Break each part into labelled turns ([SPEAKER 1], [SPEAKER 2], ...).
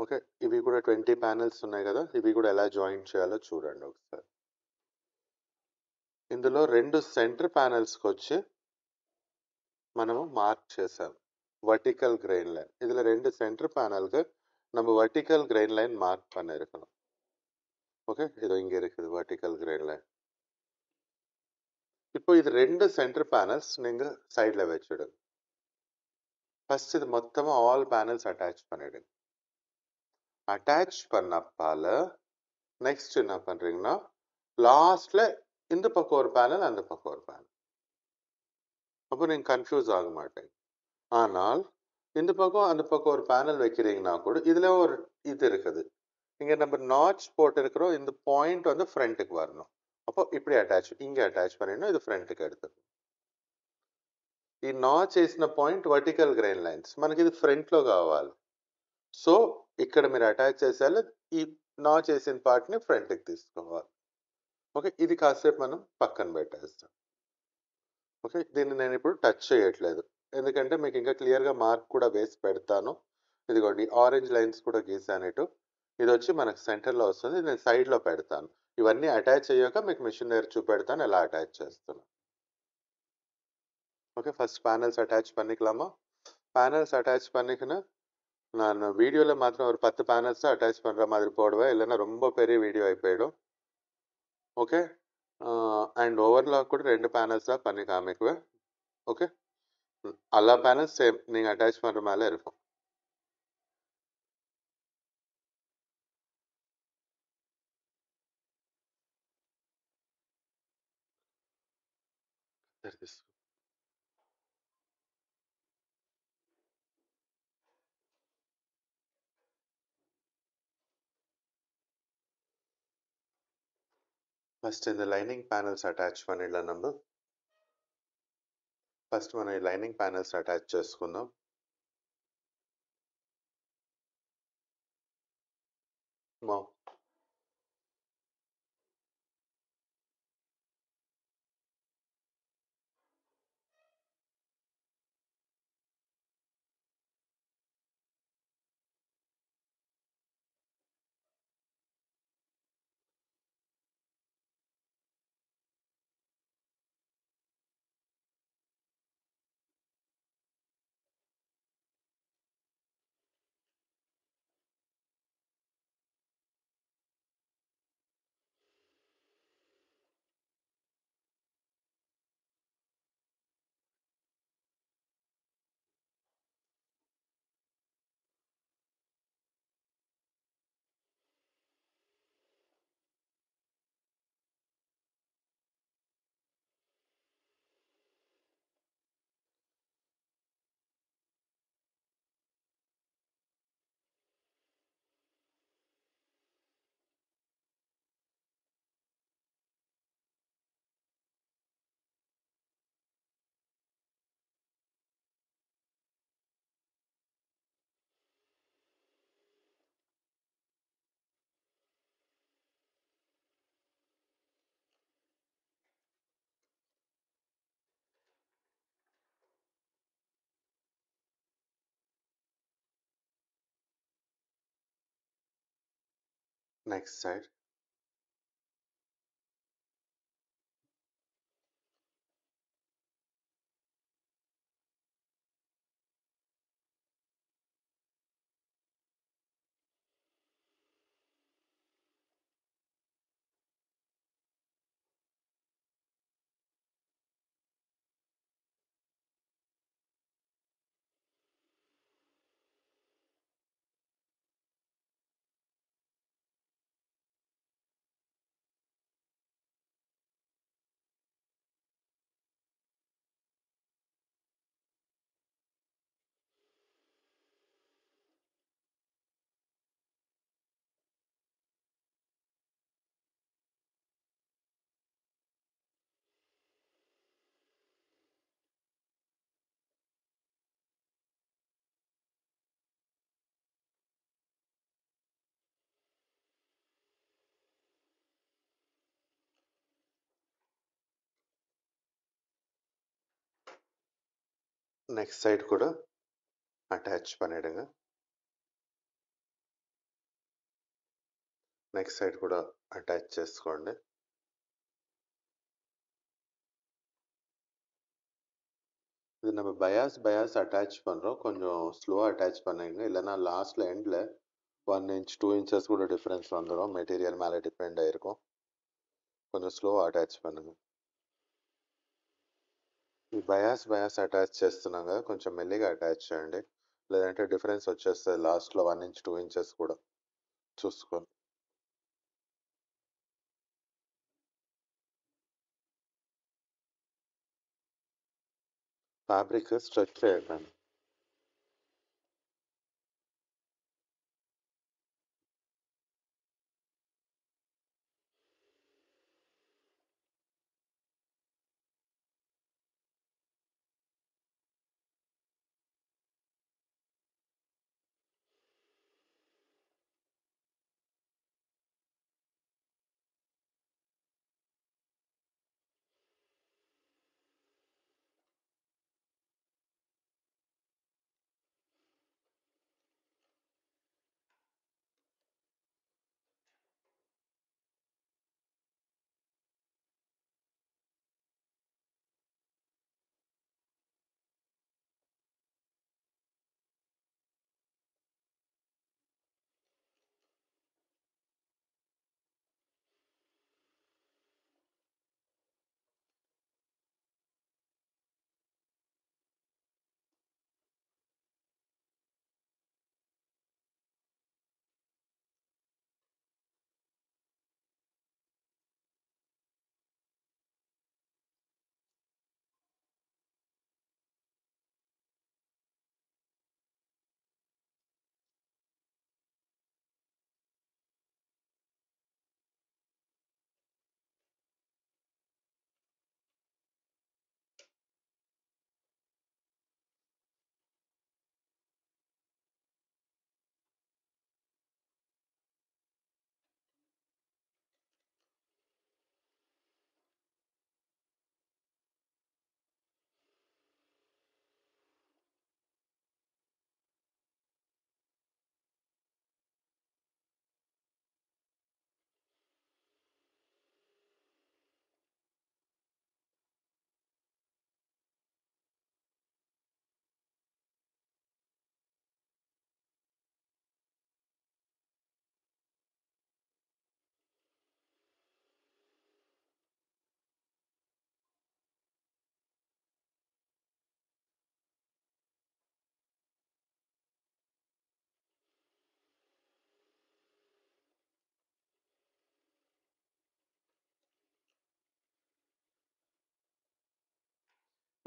[SPEAKER 1] Okay, ఇవి కూడా 20 panels ఉన్నాయి కదా, ఇవి కూడా ఎలా జాయిన్ చేయాలో చూడండి ఒకసారి. ఇందులో 2 సెంటర్ ప్యానెల్స్కి వచ్చి మనము మార్క్ చేసాం వర్టికల్ கிரெயின் லைன். இதுல 2 சென்டர் பேனலுக்கு நம்ம வர்டிக்கல் கிரெயின் லைன் மார்க் பண்ணிருக்கணும். ஓகே, இதோ இங்க இருக்குது வர்டிக்கல் கிரெயின் லைன். இப்போ இது 2 சென்டர் பேனல்ஸ் நீங்க சைடுல வச்சிடுங்க. ஃபர்ஸ்ட் இது மொத்தமா ஆல் பேனல்ஸ் அட்டாச் பண்ணிடுங்க. அட்டாச் பண்ணப்பால நெக்ஸ்ட் என்ன பண்றீங்கன்னா, லாஸ்ட்ல இந்த பக்கம் ஒரு பேனல், அந்த பக்கம் ஒரு பேனல். அப்போ நீங்க கன்ஃபியூஸ் ஆக மாட்டீங்க. ஆனால் இந்த பக்கம் அந்த பக்கம் ஒரு பேனல் வைக்கிறீங்கன்னா கூட இதுல ஒரு இது இருக்குது. இங்க நம்ம நாட்ச் போட்டிருக்கிறோம், இந்த பாயிண்ட் வந்து ఫ్రంట్కి வரணும். அப்போ இப்படி అటాచ్, இங்க అటాచ్ பண்ணிடணும், ఇది ఫ్రంట్కి எடுத்துரும். ఈ నాచ్ వేసిన పాయింట్ వర్టికల్ గ్రెయిన్ లైన్స్, మనకి ఇది ఫ్రంట్ లో కావాలి. సో ఇక్కడ మీరు అటాచ్ చేసేయాలి, ఈ నాచ్ వేసిన పార్ట్ ని ఫ్రంట్కి తీసుకోవాలి. ఓకే, ఇది కాసేపు మనం పక్కన పెట్టేస్తాం. ఓకే, దీన్ని నేను ఇప్పుడు టచ్ చేయట్లేదు, ఎందుకంటే మీకు ఇంకా క్లియర్ గా మార్క్ కూడా వేసి పెడతాను. ఇదిగోండి ఆరెంజ్ లైన్స్ కూడా గీసాను ఇటు. ఇది వచ్చి మనకు సెంటర్ లో వస్తుంది, నేను సైడ్ లో పెడతాను. ఇవన్నీ అటాచ్ అయ్యాక మీకు మిషన్ దగ్గర చూపెడతాను ఎలా అటాచ్ చేస్తున్నాను. ஓகே, ஃபர்ஸ்ட் பேனல்ஸ் அட்டாச் பண்ணிக்கலாமா? பேனல்ஸ் அட்டாச் பண்ணிக்கின்னு நான் வீடியோவில் மாத்திரம் ஒரு 10 பேனல்ஸ் தான் அட்டாச் பண்ணுற மாதிரி போடுவேன், இல்லைன்னா ரொம்ப பெரிய வீடியோ ஆகி போயிடும். ஓகே, అండ్ ఓవర్లాక్ కూడా 2 பேனல்ஸ் தான் பண்ணி காமிக்குவேன். ஓகே, எல்லா பேனல்ஸ் சேம் நீங்கள் அட்டாச் பண்ணுற மேலே இருக்கும். ఫస్ట్ இந்த லைனிங் பேனல்ஸ் అటాచ్ பண்ணிடலாம். நம்ம ఫస్ట్ మనం ఈ లైనింగ్ ప్యానెల్స్ అటాచ్ చేసుకుందాం. నెక్స్ట్ సైడ్ நெக்ஸ்ட் சைடு கூட அட்டாச் பண்ணிடுங்க. నెక్స్ట్ సైడ్ కూడా అటాచ్ చేసుకోండి. இது நம்ம பயாஸ் அட்டாச் பண்ணுறோம். கொஞ்சம் ஸ்லோவாக அட்டாச் பண்ணுங்க, இல்லைன்னா லாஸ்ட்டில் எண்டில் 1 inch 2 inches கூட டிஃப்ரென்ஸ் வந்துடும். மெட்டீரியல் மேலே டிபெண்ட் ஆகிருக்கும். కొంచెం స్లోగా అటాచ్ பண்ணுங்க. ఈ బయాస్ అటాచ్ చేస్తున్నాం కదా, కొంచెం మెల్లిగా అటాచ్ చేయండి, లేదంటే డిఫరెన్స్ వచ్చేస్తుంది లాస్ట్లో 1 inch 2 inches కూడా చూసుకోండి. ఫ్యాబ్రిక్ స్ట్రెచ్ చేయండి.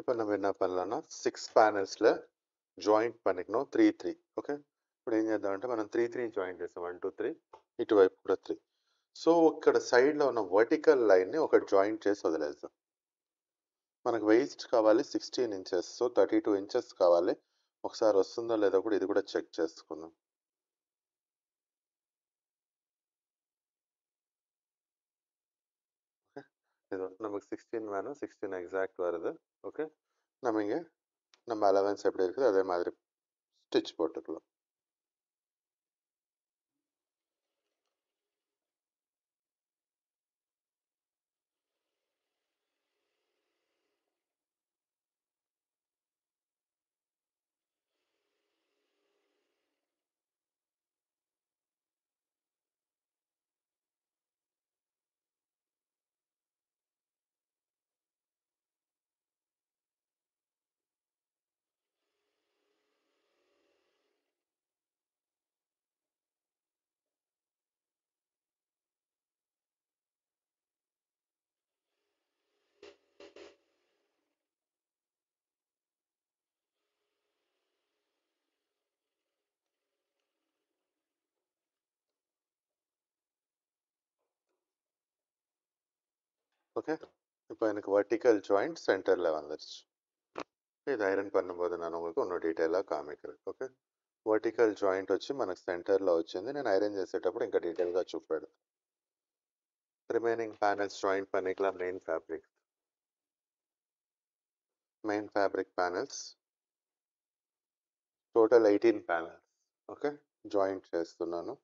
[SPEAKER 1] இப்போ நம்ம என்ன பண்ணலாம்னா 6 panelsல జాయింట్ பண்ணிக்கணும் 3 3. ఓకే, ఇప్పుడు ఏం చేద్దామంటే మనం 3 3 జాయింట్ చేస్తాం. 1 2 3, ఇటువైపు కూడా 3. సో ఇక్కడ సైడ్లో ఉన్న వర్టికల్ లైన్ని ఒక జాయింట్ చేసి వదిలేద్దాం. మనకు వెయిస్ట్ కావాలి 16 inches, సో 32 inches కావాలి. ఒకసారి వస్తుందో లేదో కూడా ఇది కూడా చెక్ చేసుకుందాం. ஓகே, இது நமக்கு 16 வேணும், 16 எக்ஸாக்ட் வருது. ஓகே, நம்ம இங்கே நம்ம அலவன்ஸ் எப்படி இருக்குது அதே மாதிரி ஸ்டிச் போட்டுக்கலாம். ஓகே, இப்போ எனக்கு வெர்டிக்கல் ஜாயிண்ட் சென்டரில் வந்துருச்சு. இது ఐరన్ பண்ணும்போது நான் உங்களுக்கு இன்னும் డీటెయిల్గా కామిக்கிறேன். ఓకే, వర్టికల్ జాయింట్ వచ్చి మనకు సెంటర్లో వచ్చింది. నేను ఐరన్ చేసేటప్పుడు ఇంకా డీటెయిల్గా చూపాడు. రిమైనింగ్ ప్యానెల్స్ జాయింట్ பண்ணிக்கலாம். Main fabric panels total 18 panels. Okay, joint చేస్తున్నాను.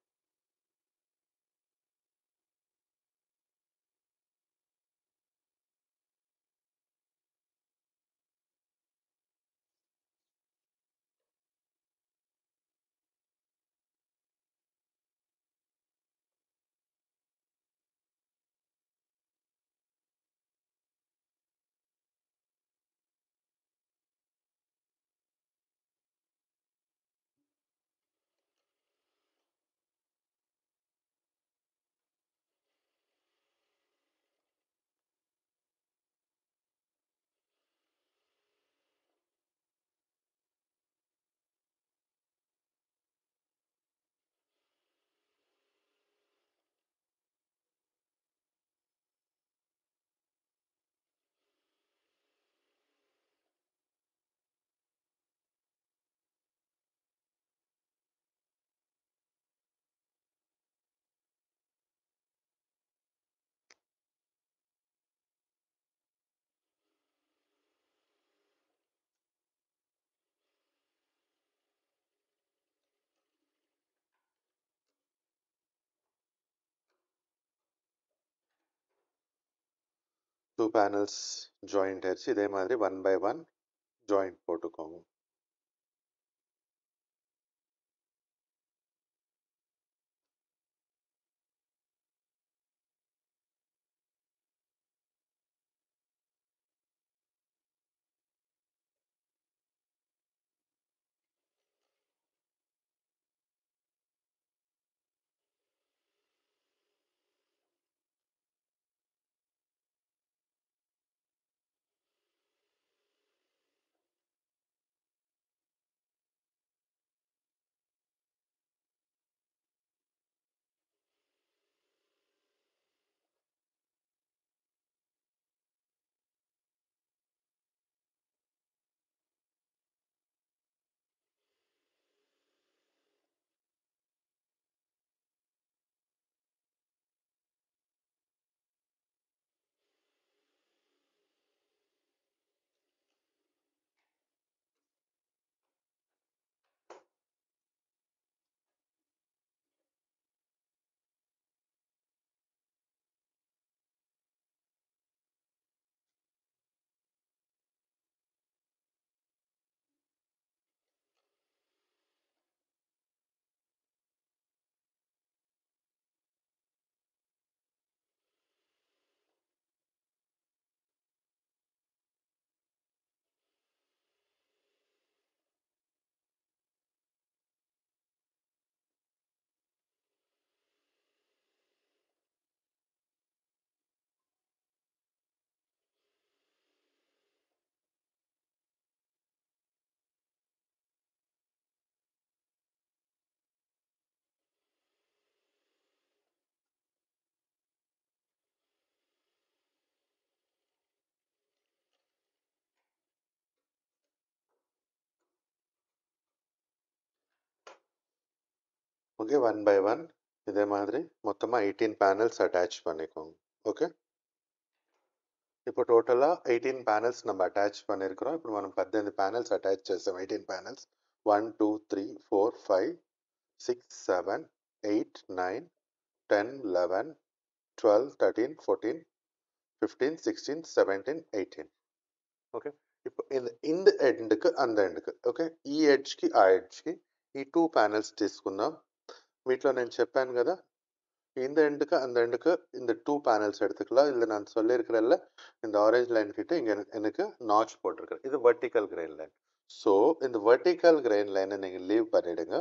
[SPEAKER 1] 2 பேனல்ஸ் ஜாயிண்ட் ஆயிடுச்சு. இதே மாதிரி 1 by 1 ஜாயிண்ட் போட்டுக்கோங்க. ஓகே, 1 by 1 இதே மாதிரி மொத்தமா 18 பேனல்ஸ் அட்டாச் பண்ணிக்கோங்க. ஓகே, இப்போ టోటల్‌గా 18 ప్యానెల్స్ நம்ம అటాచ్ பண்ணியிருக்கிறோம். ఇప్పుడు మనం 18 ప్యానెల్స్ అటాచ్ చేసాం. 18 ప్యానెల్స్ 1 2 3 4 5 6 7 8 9 10 11 12 13 14 15 16 17 18. ఓకే, ఇప్పుడు இந்த ఎండ్కి అంద ఎండ్కి ఓకే, ఈ ఎడ్జ్కి ఆ ఎడ్జ్కి ఈ 2 ప్యానెల్స్ తీసుకుందాం. వీటిలో నేను చెప్పాను కదా, இந்த எண்டுக்கு அந்த எண்டுக்கு இந்த 2 பேனல்ஸ் எடுத்துக்கலாம். இதில் நான் சொல்லியிருக்கிறல்ல, இந்த ஆரஞ்ச் லைன் கிட்ட இங்கே எனக்கு நாச் போட்டிருக்கிறேன். இது வெர்டிக்கல் கிரெயின் லைன். ஸோ இந்த வெர்டிக்கல் கிரெயின் லைனை நீங்கள் லீவ் பண்ணிடுங்க.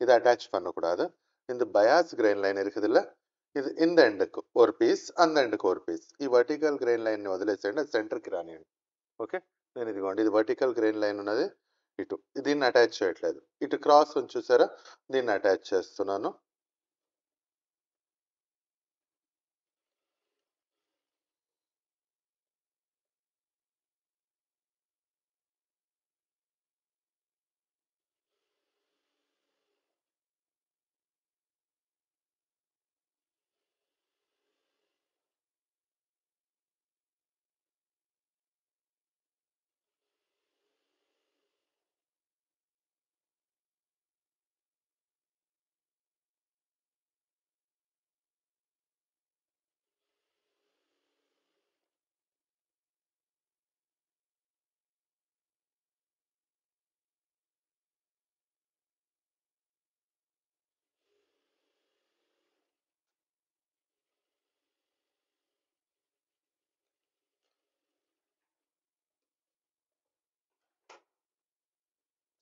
[SPEAKER 1] இதை அட்டாச் பண்ணக்கூடாது. இந்த பயாஸ் கிரெயின் லைன் இருக்குதுல்ல, ఇది இந்த ఎండ్కు ஒரு పీస్, அந்த ఎండ్కు ஒரு పీస్. ఈ వర్టికల్ గ్రెయిన్ లైన్ని వదిలేసేయండి, అది సెంటర్కి రానియండి. ఓకే, నేను ఇదిగోండి, ఇది వర్టికల్ గ్రెయిన్ లైన్ ఉన్నది ఇటు, దీన్ని అటాచ్ చేయట్లేదు. ఇటు క్రాస్ ఉంది చూసారా, దీన్ని అటాచ్ చేస్తున్నాను.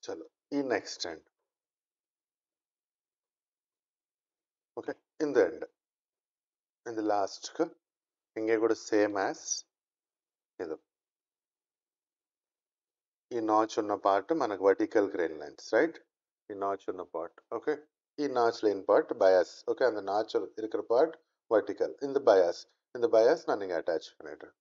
[SPEAKER 1] చలో, ఈ నెక్స్ట్ ఎండ్. ఓకే, இந்த ఎండ్, இந்த లాస్ట్కి ఇంకే కూడా సేమ్ యాజ్ ఇది. ఈ నాచ్ ఉన్న పార్ట్ మనకు వర్టికల్ గ్రెయిన్ లైన్స్, ரைட்? ఈ நாச் ఉన్న பார்ட், ஓகே, ఈ notch line part bias. Okay, அந்த நாச் இருக்கிற பார்ட் வர்டிக்கல், இந்த பயாஸ், இந்த பயாஸ் நான் இங்கே அட்டாச் பண்ணிடுறேன்.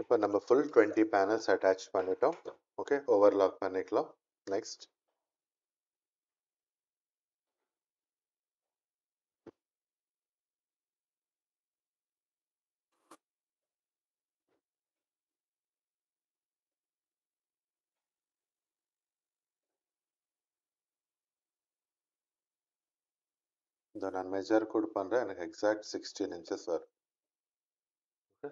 [SPEAKER 1] இப்போ நம்ம ஃபுல் 20 பேனல்ஸ் அட்டாச் பண்ணிட்டோம். ஓகே, ஓவர்லாக் பண்ணிக்கலாம். நெக்ஸ்ட் இந்த நான் மெஜர் கூட பண்ணுறேன். எனக்கு ఎగ్జాక్ట్ 16 ఇంచెస్ వరకు. ఓకే,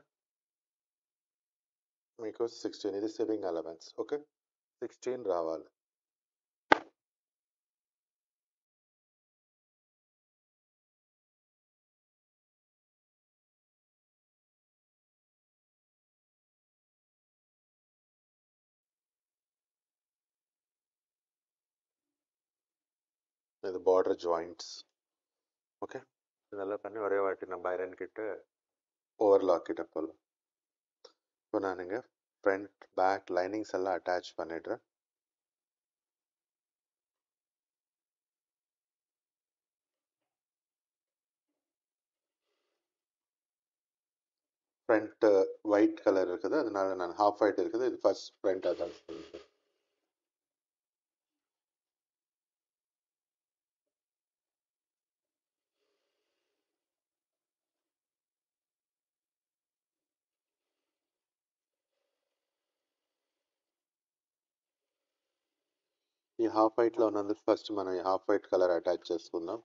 [SPEAKER 1] మీకు 16 ఇది సివింగ్ అలవెన్స్. ఓకే, 16 రావాలి. இது பார்டர் ஜாயிண்ட்ஸ். ஓகே, இதெல்லாம் பண்ணி ஒரே வாட்டி நம்ம ஐரன் கிட்ட ஓவர்லாக் கிட்ட போகலாம். இப்போ நான் இங்கே ஃப்ரண்ட் பேக் லைனிங்ஸ் எல்லாம் அட்டாச் பண்ணிடுறேன். ஃப்ரண்ட் ஒயிட் கலர் இருக்குது, அதனால நான் ஹாஃப் ஒயிட் இருக்குது, இது ஃபர்ஸ்ட் ஃப்ரண்ட் அட்டாச் பண்ணிடுறேன். ఈ హాఫ్ వైట్లో ఉన్నందుకు ఫస్ట్ మనం ఈ హాఫ్ వైట్ కలర్ అటాచ్ చేసుకుందాం.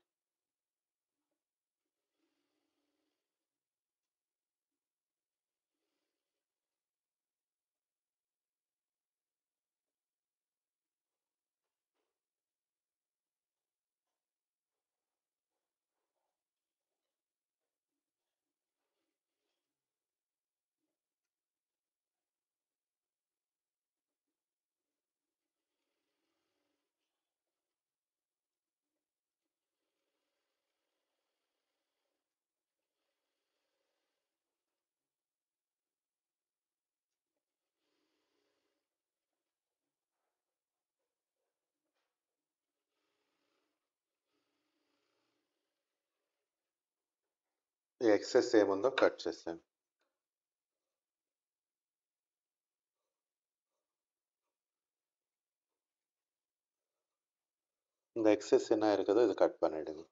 [SPEAKER 1] ఈ ఎక్సెస్ ఏముందో కట్ చేసాను. இந்த எக்ஸஸ் என்ன இருக்குதோ இதை கட் பண்ணிடுங்க.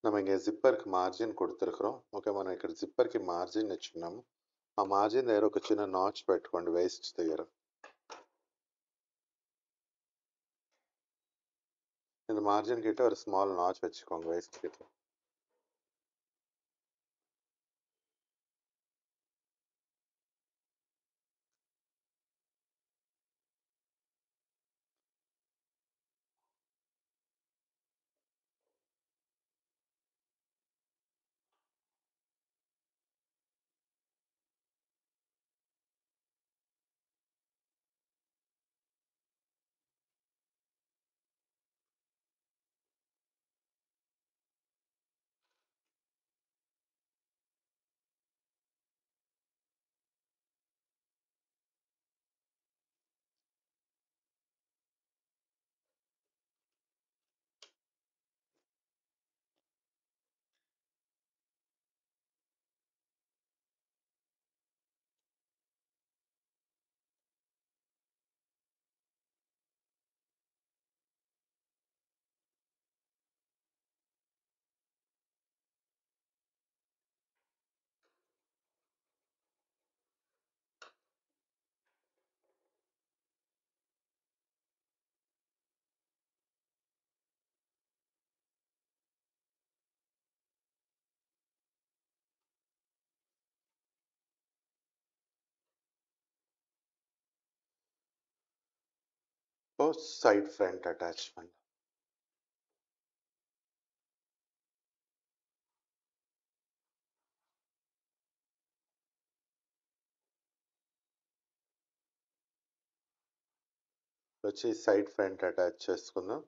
[SPEAKER 1] మనం ఇంకా జిప్పర్కి మార్జిన్ కొడుతురుకున్నాం. ఓకే, మనం ఇక్కడ జిప్పర్కి మార్జిన్ ఇచ్చున్నాము. ఆ మార్జిన్ దగ్గర ఒక చిన్న నాచ్ పెట్టుకోండి వేస్ట్ దగ్గర. இந்த மார்ஜின் கிட்ட ஒரு ஸ்மால் நாச் வச்சுக்கோங்க வேஸ்ட் கிட்ட. இப்போ சைட் ஃப்ரண்ட் அட்டாச்மெண்ட். వచ్చి సైడ్ ఫ్రంట్ అటాచ్ చేసుకుందాం.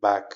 [SPEAKER 1] బ్యాక్.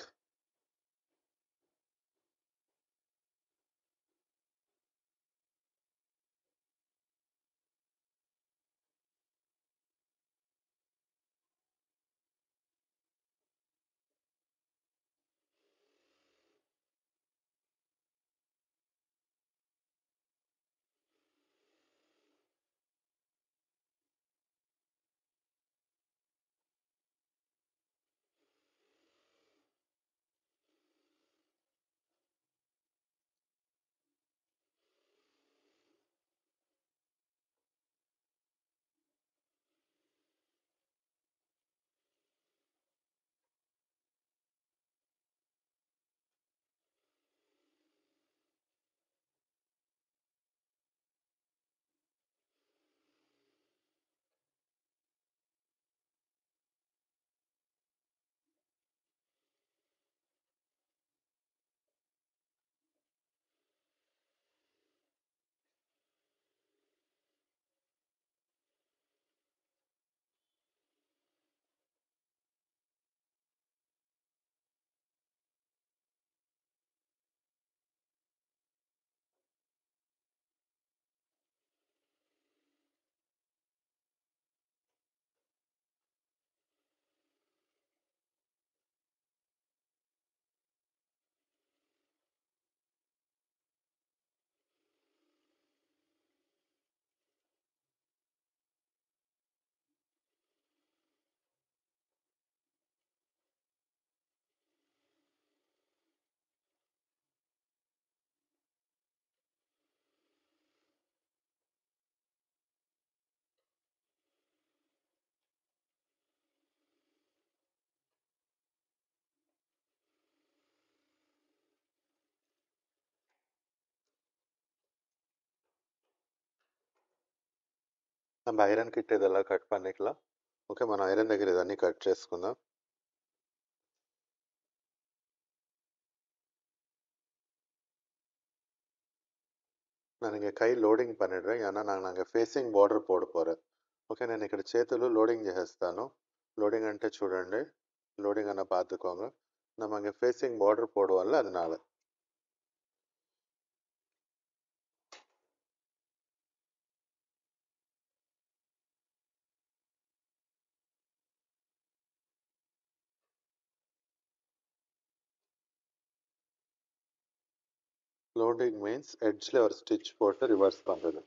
[SPEAKER 1] நம்ம ஐரன் கிட்ட இதெல்லாம் கட் பண்ணிக்கலாம். ఓకే, మనం ఐరన్ దగ్గర ఇదన్నీ కట్ చేసుకుందాం. நான் இங்கே கை లోడింగ్ பண்ணிடுறேன், ஏன்னா நாங்கள் ఫేసింగ్ బార్డర్ పోడ పోகிறேன். ఓకే, నేను ఇక్కడ చేతులు లోడింగ్ చేసేస్తాను. లోడింగ్ అంటే చూడండి, లోడింగ్ అన్న பார்த்துக்கோங்க. நம்ம அங்கே ஃபேஸிங் பார்டர் போடுவோம்ல, அதனால లోడింగ్ మీన్స్ ఎడ్జ్లో ఎవరు స్టిచ్ పోతే రివర్స్ పంపదు.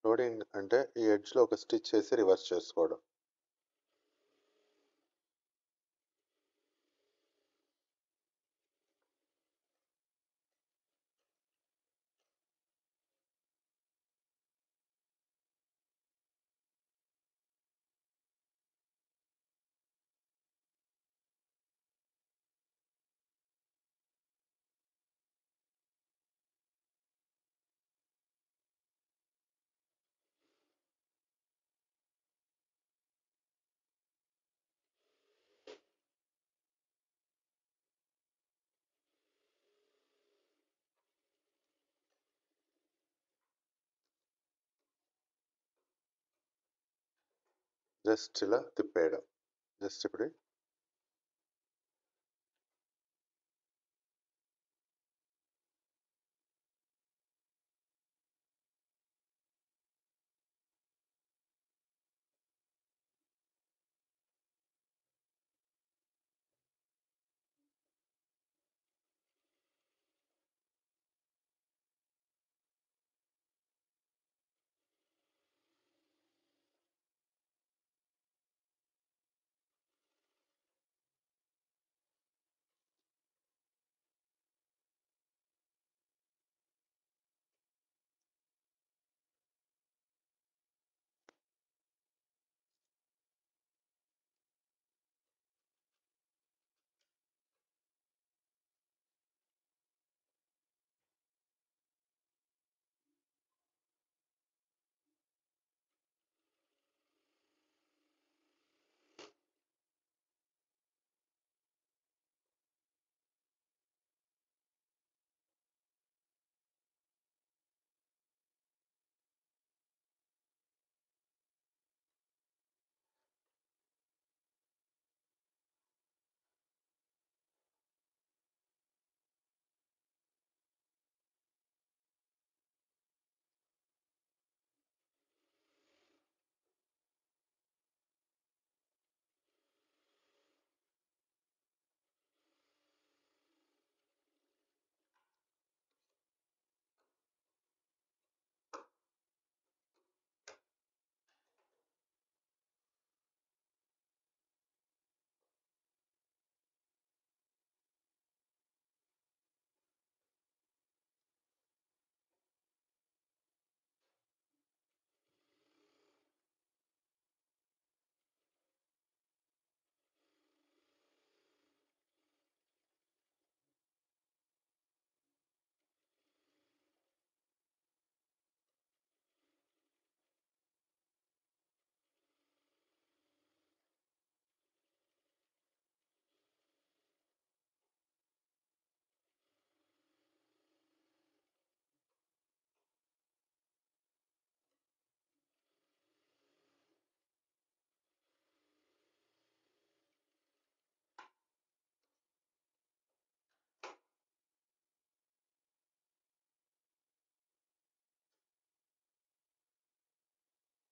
[SPEAKER 1] లోడింగ్ అంటే ఈ ఎడ్జ్లో ఒక స్టిచ్ చేసి రివర్స్ చేసుకోవడం. జస్ట్ ఇలా తిప్పేయడం. జస్ట్ ఇప్పుడు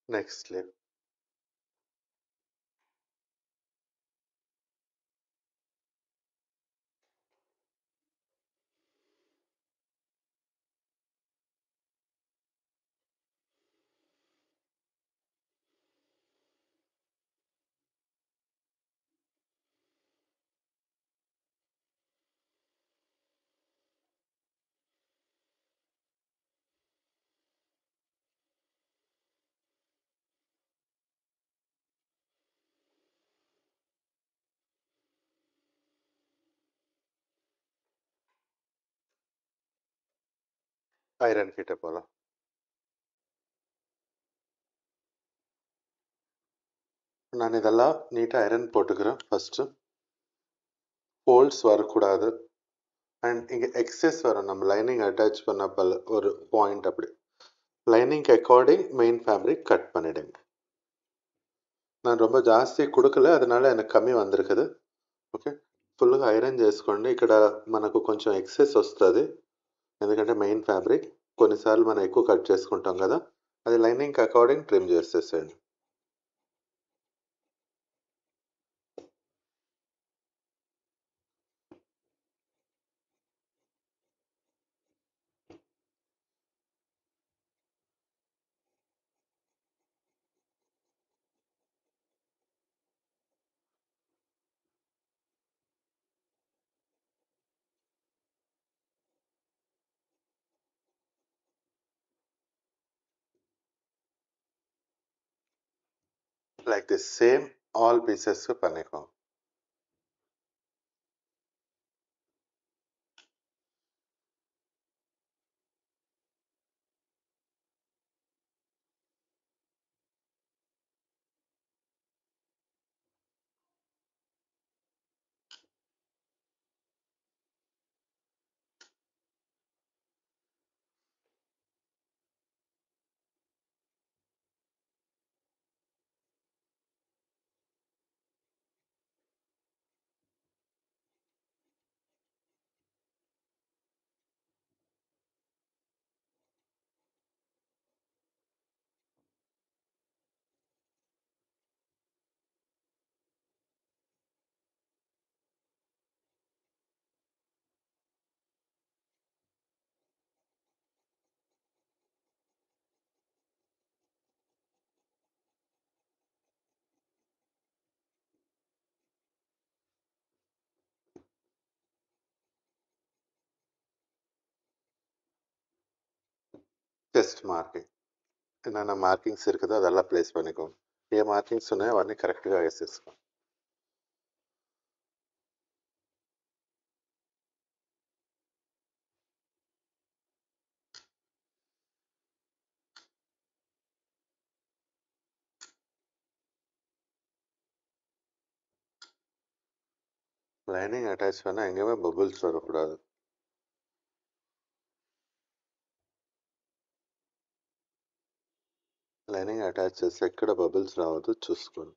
[SPEAKER 1] నెక్స్ట్ స్లీవ్. ஐரன் கிட்ட போகலாம். நான் இதெல்லாம் நீட்டாக ஐரன் போட்டுக்கிறேன். ஃபஸ்ட்டு ஃபோல்ட்ஸ் வரக்கூடாது. அண்ட் இங்கே எக்ஸஸ் வரும். நம்ம லைனிங் அட்டாச் பண்ண ஒரு பாயிண்ட் அப்படி லைனிங்க்கு அக்கார்டிங் మెయిన్ ఫ్యాబ్రిక్ కట్ பண்ணிடுங்க. నేను ரொம்ப జాస్తి కుడకలే, அதனால எனக்கு కమ్మి వందిరుకుது. ఓకే, ఫుల్గా ఐరన్ చేసుకోండి. ఇక్కడ మనకు కొంచెం ఎక్సెస్ వస్తుంది, ఎందుకంటే మెయిన్ ఫ్యాబ్రిక్ కొన్నిసార్లు మనం ఎక్కువ కట్ చేసుకుంటాం కదా, అది లైనింగ్కి అకార్డింగ్ ట్రిమ్ చేసేసేయండి. like this same all pieces பண்ணிக்கோங்க. Just marking. என்னென்ன మార్కింగ్స్ இருக்குதோ அதெல்லாம் ప్లేస్ பண்ணிக்கோங்க. ఏ మార్కింగ్స్ ఉన్నాయో అవన్నీ కరెక్ట్గా వేసేసుకోండి. லைனிங் அட்டாச் பண்ணால் எங்கேயுமே பபுள்ஸ் வரக்கூடாது. లైనింగ్ అటాచ్ చేసి ఎక్కడ బబుల్స్ రావద్దు చూసుకోండి.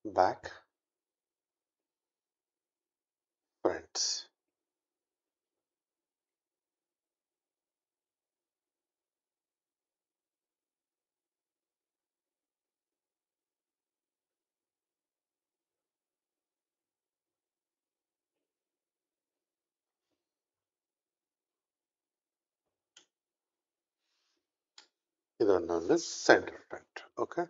[SPEAKER 1] Back, fronts. இது ஒன்று வந்து சென்டர் ஃப்ரண்ட். ஓகே,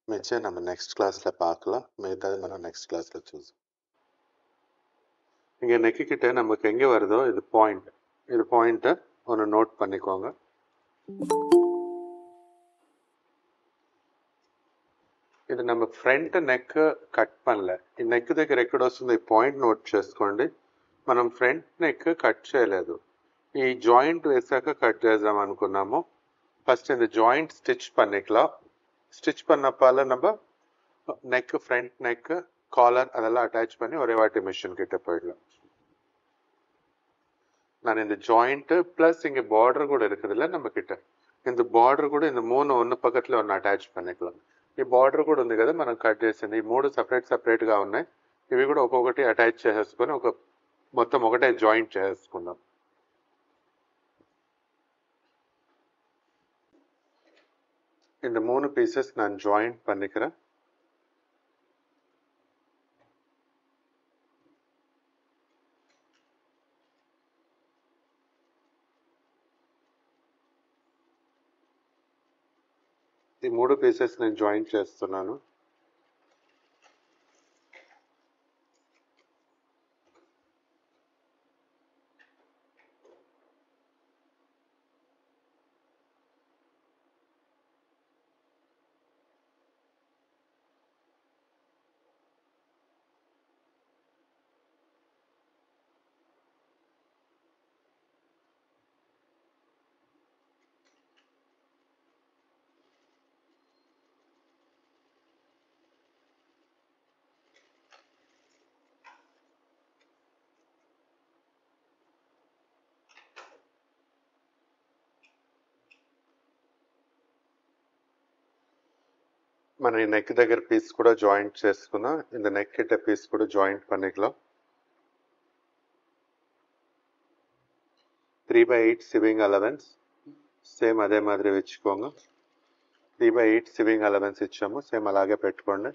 [SPEAKER 1] மிச்சம் நம்ம நெக்ஸ்ட் கிளாஸில் பார்க்கலாம். மிகத்தாது మనం నెక్స్ట్ క్లాస్లో చూద్దాం. இங்கே நெக்கு கிட்ட நமக்கு எங்கே வருதோ இது பாயிண்ட், இது பாயிண்ட்டை ஒன்று நோட் பண்ணிக்கோங்க. ఇది நம்ம ఫ్రంట్ నెక్ కట్ పనలే. ఈ నెక్ దగ్గర ఎక్కడ వస్తుంది పాయింట్ నోట్ చేసుకోండి. మనం ఫ్రంట్ నెక్ కట్ చేయలేదు, ఈ జాయింట్ వేసాక కట్ చేద్దాం అనుకున్నాము. ஃபர்ஸ்ட் இந்த ஜாயிண்ட் ஸ்டிச் பண்ணிக்கலாம். ஸ்டிச் பண்ணப்பால நம்ம நெக், ஃப்ரண்ட் நெக், காலர் அதெல்லாம் அட்டாச் பண்ணி ஒரே வாட்டி மிஷின் கிட்ட போயிடலாம். நான் இந்த ஜாயிண்ட் பிளஸ் இங்கே பார்டர் கூட இருக்குதுல்ல நம்ம கிட்ட, இந்த பார்டர் కూడా இந்த மூணு ஒன்று పక్కట్లో ஒன்று అటాచ్ பண்ணிக்கலாம். ఈ బార్డర్ కూడా ఉంది కదా మనం కట్ చేసింది, ఈ మూడు సపరేట్గా ఉన్నాయి. ఇవి కూడా ఒక్కొక్కటి అటాచ్ చేసేసుకొని ఒక మొత్తం ఒకటే జాయింట్ చేసుకుందాం. இந்த 3 பீசஸ் நான் ஜாயிண்ட் பண்ணிக்கிறேன். ఈ 3 పీసెస్ నేను జాయిన్ చేస్తున్నాను. మన ఈ నెక్ దగ్గర పీస్ కూడా జాయింట్ చేసుకుందాం. இந்த నెక్ கிட்ட பீஸ் கூட ஜாயிண்ட் பண்ணிக்கலாம். 3/8 సివింగ్ అలవెన్స్ సేమ్ అదే మాదిరి వెచ్చుకోండి. 3/8 సివింగ్ అలవెన్స్ ఇచ్చాము, సేమ్ అలాగే పెట్టుకోండి.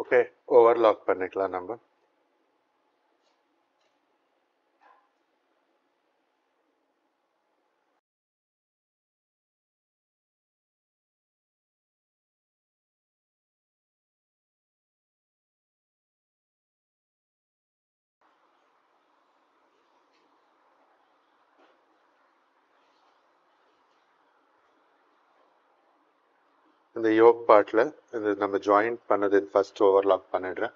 [SPEAKER 1] ஓகே, ஓவர்லாக் பண்ணிக்கலாம் நம்ம. இந்த யோக் பார்ட்ல இது நம்ம జాయింట్ பண்ணது ఫస్ట్ ఓవర్లాక్ பண்ணிடுறேன்.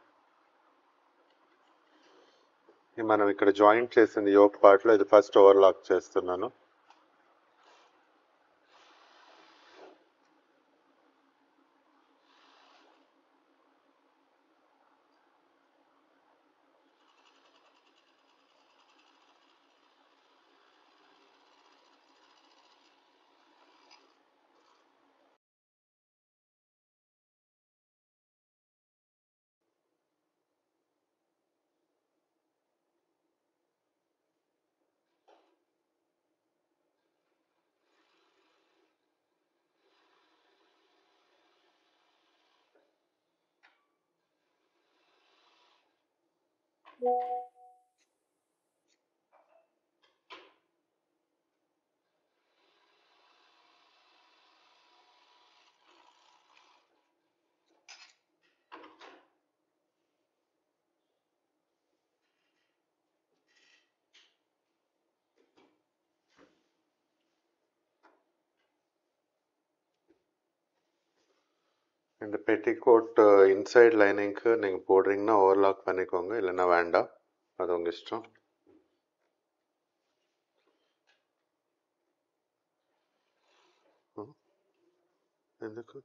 [SPEAKER 1] మనం ఇక్కడ జాయింట్ చేసింది యోక్ పార్ట్ లో ఇది ఫస్ట్ ఓవర్లాక్ చేస్తున్నాను. இந்த பெட்டிகோட் இன்சைட் லைனிங்க்கு நீங்கள் போடுறீங்கன்னா ஓவர்லாக் பண்ணிக்கோங்க, இல்லைன்னா வேண்டாம், அது உங்கள் இஷ்டம். ఎందుకు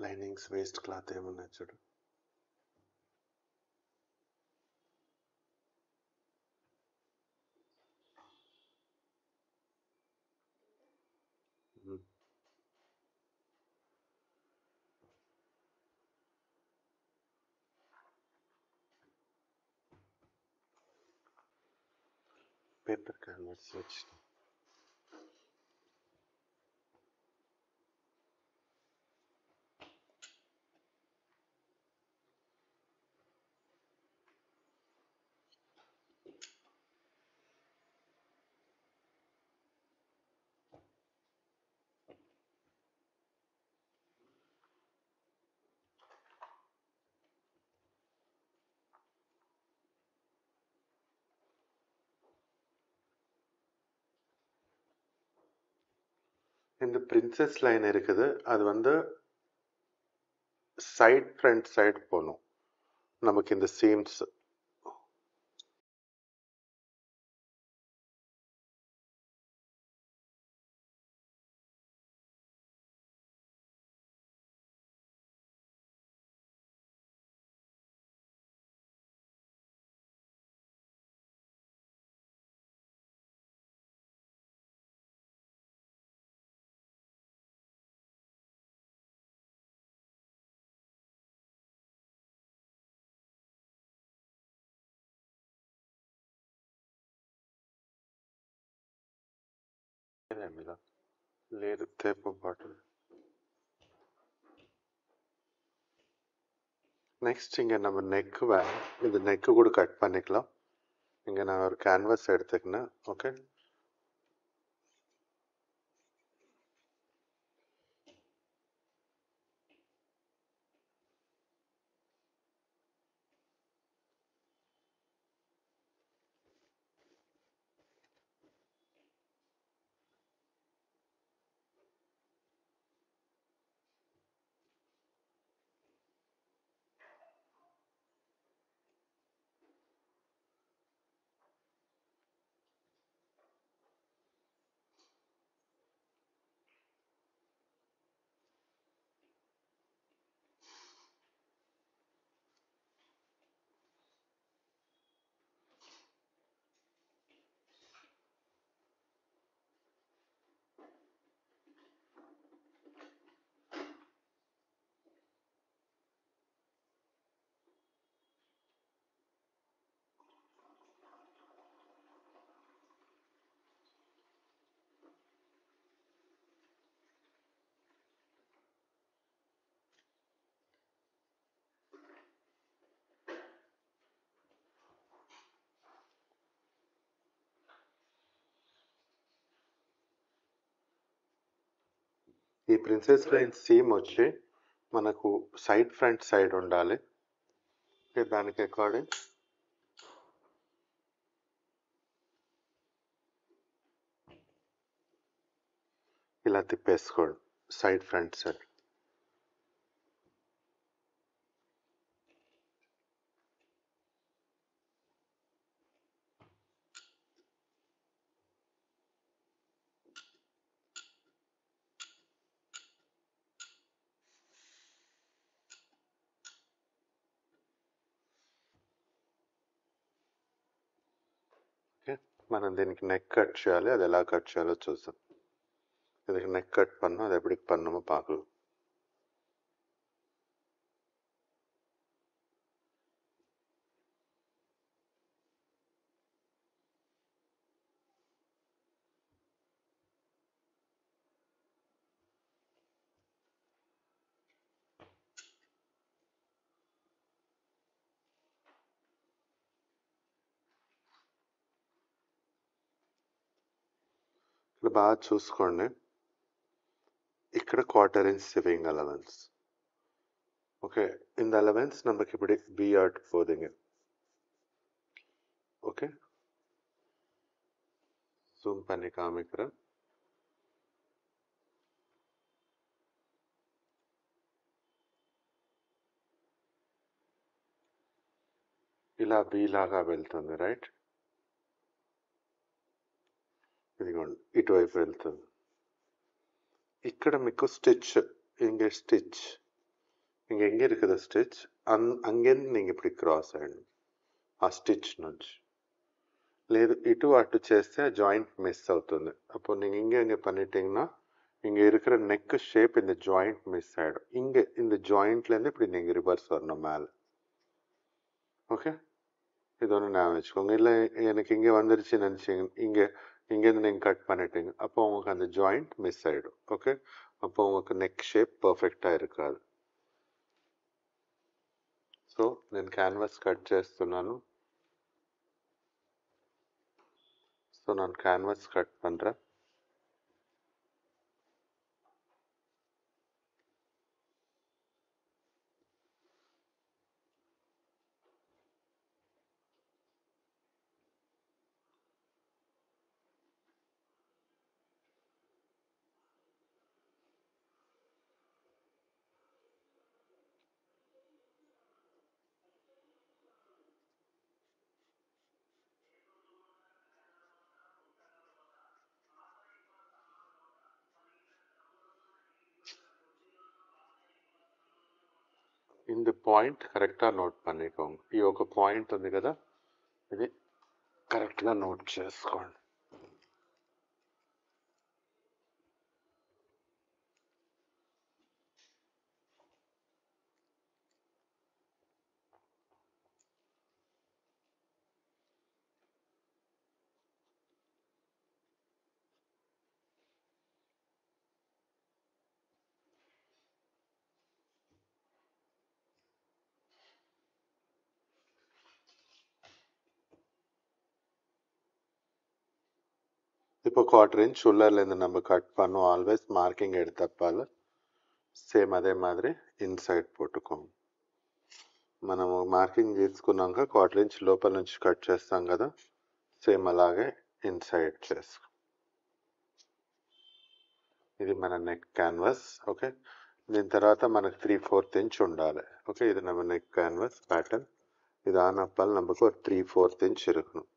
[SPEAKER 1] లైనింగ్స్ వేస్ట్ క్లాత్ ఏమున్నాయి చూడు. పేపర్ క్యాన్వాస్ వచ్చిన இந்த பிரின்சஸ் லைன் இருக்குது, அது வந்து சைட் ஃப்ரண்ட் சைடு போகணும் நமக்கு இந்த சீம்ஸ். లేదు తేపు బాటిల్. நெக்ஸ்ட் இங்கே நம்ம இந்த நெக்கு கூட கட் பண்ணிக்கலாம். இங்கே நான் ஒரு கேன்வாஸ் எடுத்துக்கினேன். ஓகே, ఈ ప్రిన్సెస్ లైన్ సీమ్ వచ్చి మనకు సైడ్ ఫ్రంట్ సైడ్ ఉండాలి. దానికి అకార్డింగ్ ఇలా తిప్పేసుకోండి సైడ్ ఫ్రంట్ సైడ్. ఓకే, మనం దీనికి నెక్ కట్ చేయాలి. అది ఎలా కట్ చేయాలో చూద్దాం. இதுக்கு நெக் கட் பண்ணோம், அதை எப்படி பண்ணணுமோ பார்க்கலாம். ఇక్కడ బాగా చూసుకోండి, ఇక్కడ 1/4 inch சிவிங் அலவன்ஸ். ஓகே, இந்த அலவன்ஸ் நமக்கு இப்படி B போதுங்க. ஓகே, ஜூம் பண்ணி காமிக்கிறேன். ఇలా B లాగా వెళ్తుంది, రైట్? ఇదిగోండి ఇటువైపు వెళ్తుంది. ఇక్కడ మీకు స్టిచ్, ఇంకే స్టిచ్ இங்கே எங்கே இருக்குது ஸ்டிச் அங்கேருந்து நீங்கள் இப்படி క్రాస్ అయ్యండి ఆ స్టిచ్ నుంచి. లేదు ఇటు అటు చేస్తే జాయింట్ మిస్ అవుతుంది. அப்போ நீங்கள் இங்கே பண்ணிட்டீங்கன்னா இங்கே இருக்கிற நெக்கு ஷேப் இந்த ஜாயிண்ட் மிஸ் ஆகிடும். இங்கே இந்த ஜாயிண்ட்லேருந்து இப்படி நீங்கள் ரிவர்ஸ் வரணும் மேலே. ஓகே, இது ஒன்று ஞாபகம் வச்சுக்கோங்க. இல்லை எனக்கு இங்கே வந்துருச்சு நினச்சிங்க, இங்கேருந்து நீங்கள் கட் பண்ணிட்டீங்க, அப்போ உங்களுக்கு அந்த ஜாயிண்ட் மிஸ் ஆகிடும். ஓகே, அப்போ உங்களுக்கு நெக் ஷேப் పర్ఫెక్ట్గా இருக்காது. సో నేను క్యాన్వాస్ కట్ చేస్తున్నాను. సో நான் క్యాన్వాస్ కట్ பண்ணுறேன். இந்த పాయింట్ కరెక్ట్గా నోట్ பண்ணிக்கோங்க. ఈ ఒక పాయింట్ ఉంది కదా, ఇది కరెక్ట్గా నోట్ చేసుకోండి. இப்போ 1/4 inch உள்ளேருந்து நம்ம கட் பண்ணோம். ஆல்வேஸ் మార్కింగ్ எடுத்தப்பால సేమ్ అదే మాదిరి ఇన్సైడ్ పోట్టుకోండి. మనము మార్కింగ్ తీసుకున్నాక 1/4 inch లోపల నుంచి కట్ చేస్తాం కదా, సేమ్ అలాగే ఇన్సైడ్ చేసుకో. ఇది మన నెక్ క్యాన్వాస్. ఓకే, దీని తర్వాత మనకు 3/4 inch ఉండాలి. ఓకే, ఇది நம்ம నెక్ క్యాన్వాస్ ప్యాటర్న్. இது ஆனப்பால் நமக்கு ஒரு 3/4 inch இருக்கணும்.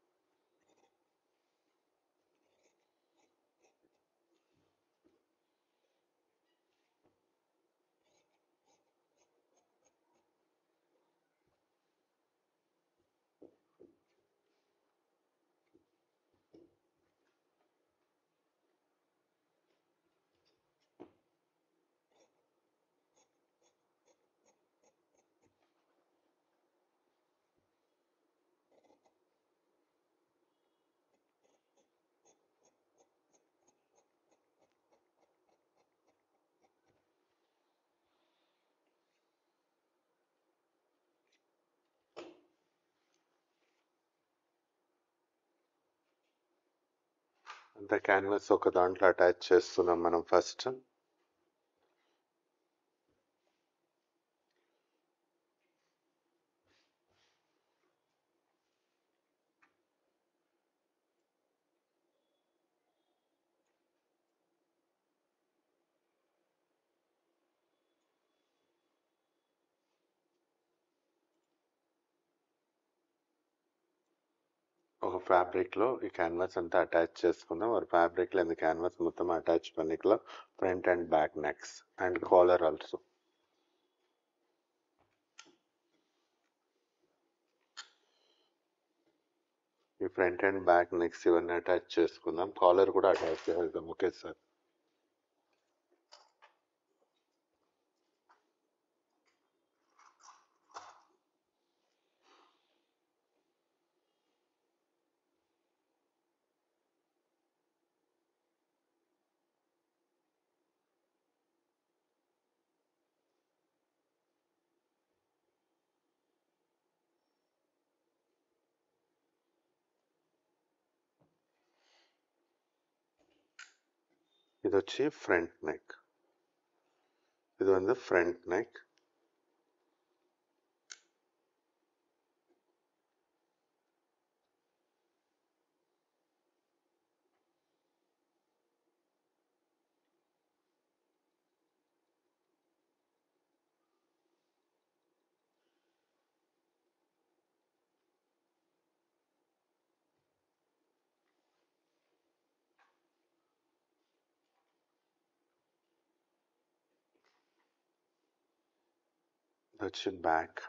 [SPEAKER 1] అంత క్యాన్వాస్ ఒక దాంట్లో అటాచ్ చేస్తున్నాం మనం ఫస్ట్. ఒక ఫ్యాబ్రిక్లో ఈ క్యాన్వాస్ అంతా అటాచ్ చేసుకుందాం. ஒரு ఫ్యాబ్రిక్లో இந்த క్యాన్వాస్ మొత్తం అటాచ్ பண்ணிக்கலாம். Front and back next and caller also. ఈ ఫ్రంట్ అండ్ బ్యాక్ నెక్స్ ఇవన్నీ అటాచ్ చేసుకుందాం. కాలర్ కూడా అటాచ్ చేద్దాం ఒకేసారి. இது వచ్చి ఫ్రంట్ నెక్, இது வந்து front neck. Touch it back.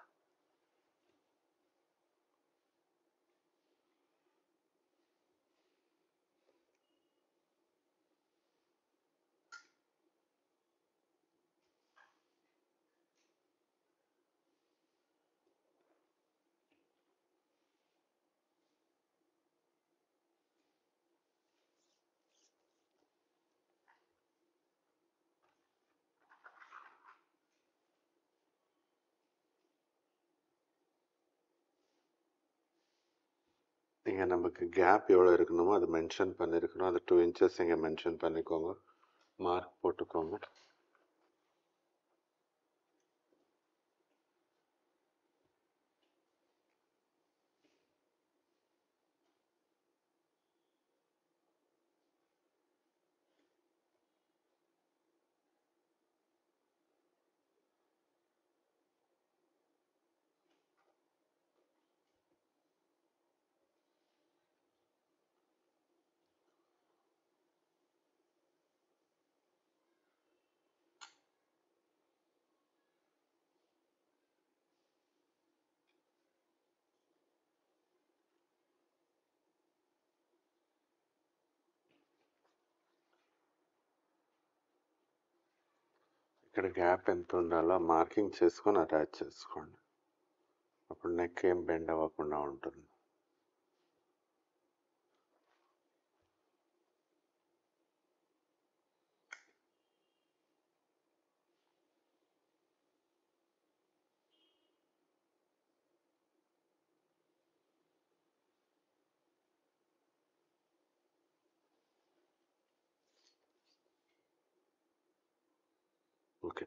[SPEAKER 1] இங்கே நமக்கு கேப் எவ்வளோ இருக்கணுமோ அதை மென்ஷன் பண்ணியிருக்கணும். அது 2 inches இங்கே மென்ஷன் பண்ணிக்கோங்க, மார்க் போட்டுக்கோங்க. ఇక్కడ గ్యాప్ ఎంత ఉండాలో మార్కింగ్ చేసుకొని అటాచ్ చేసుకోండి. అప్పుడు నెక్ ఏం బెండ్ అవ్వకుండా ఉంటుంది. Okay,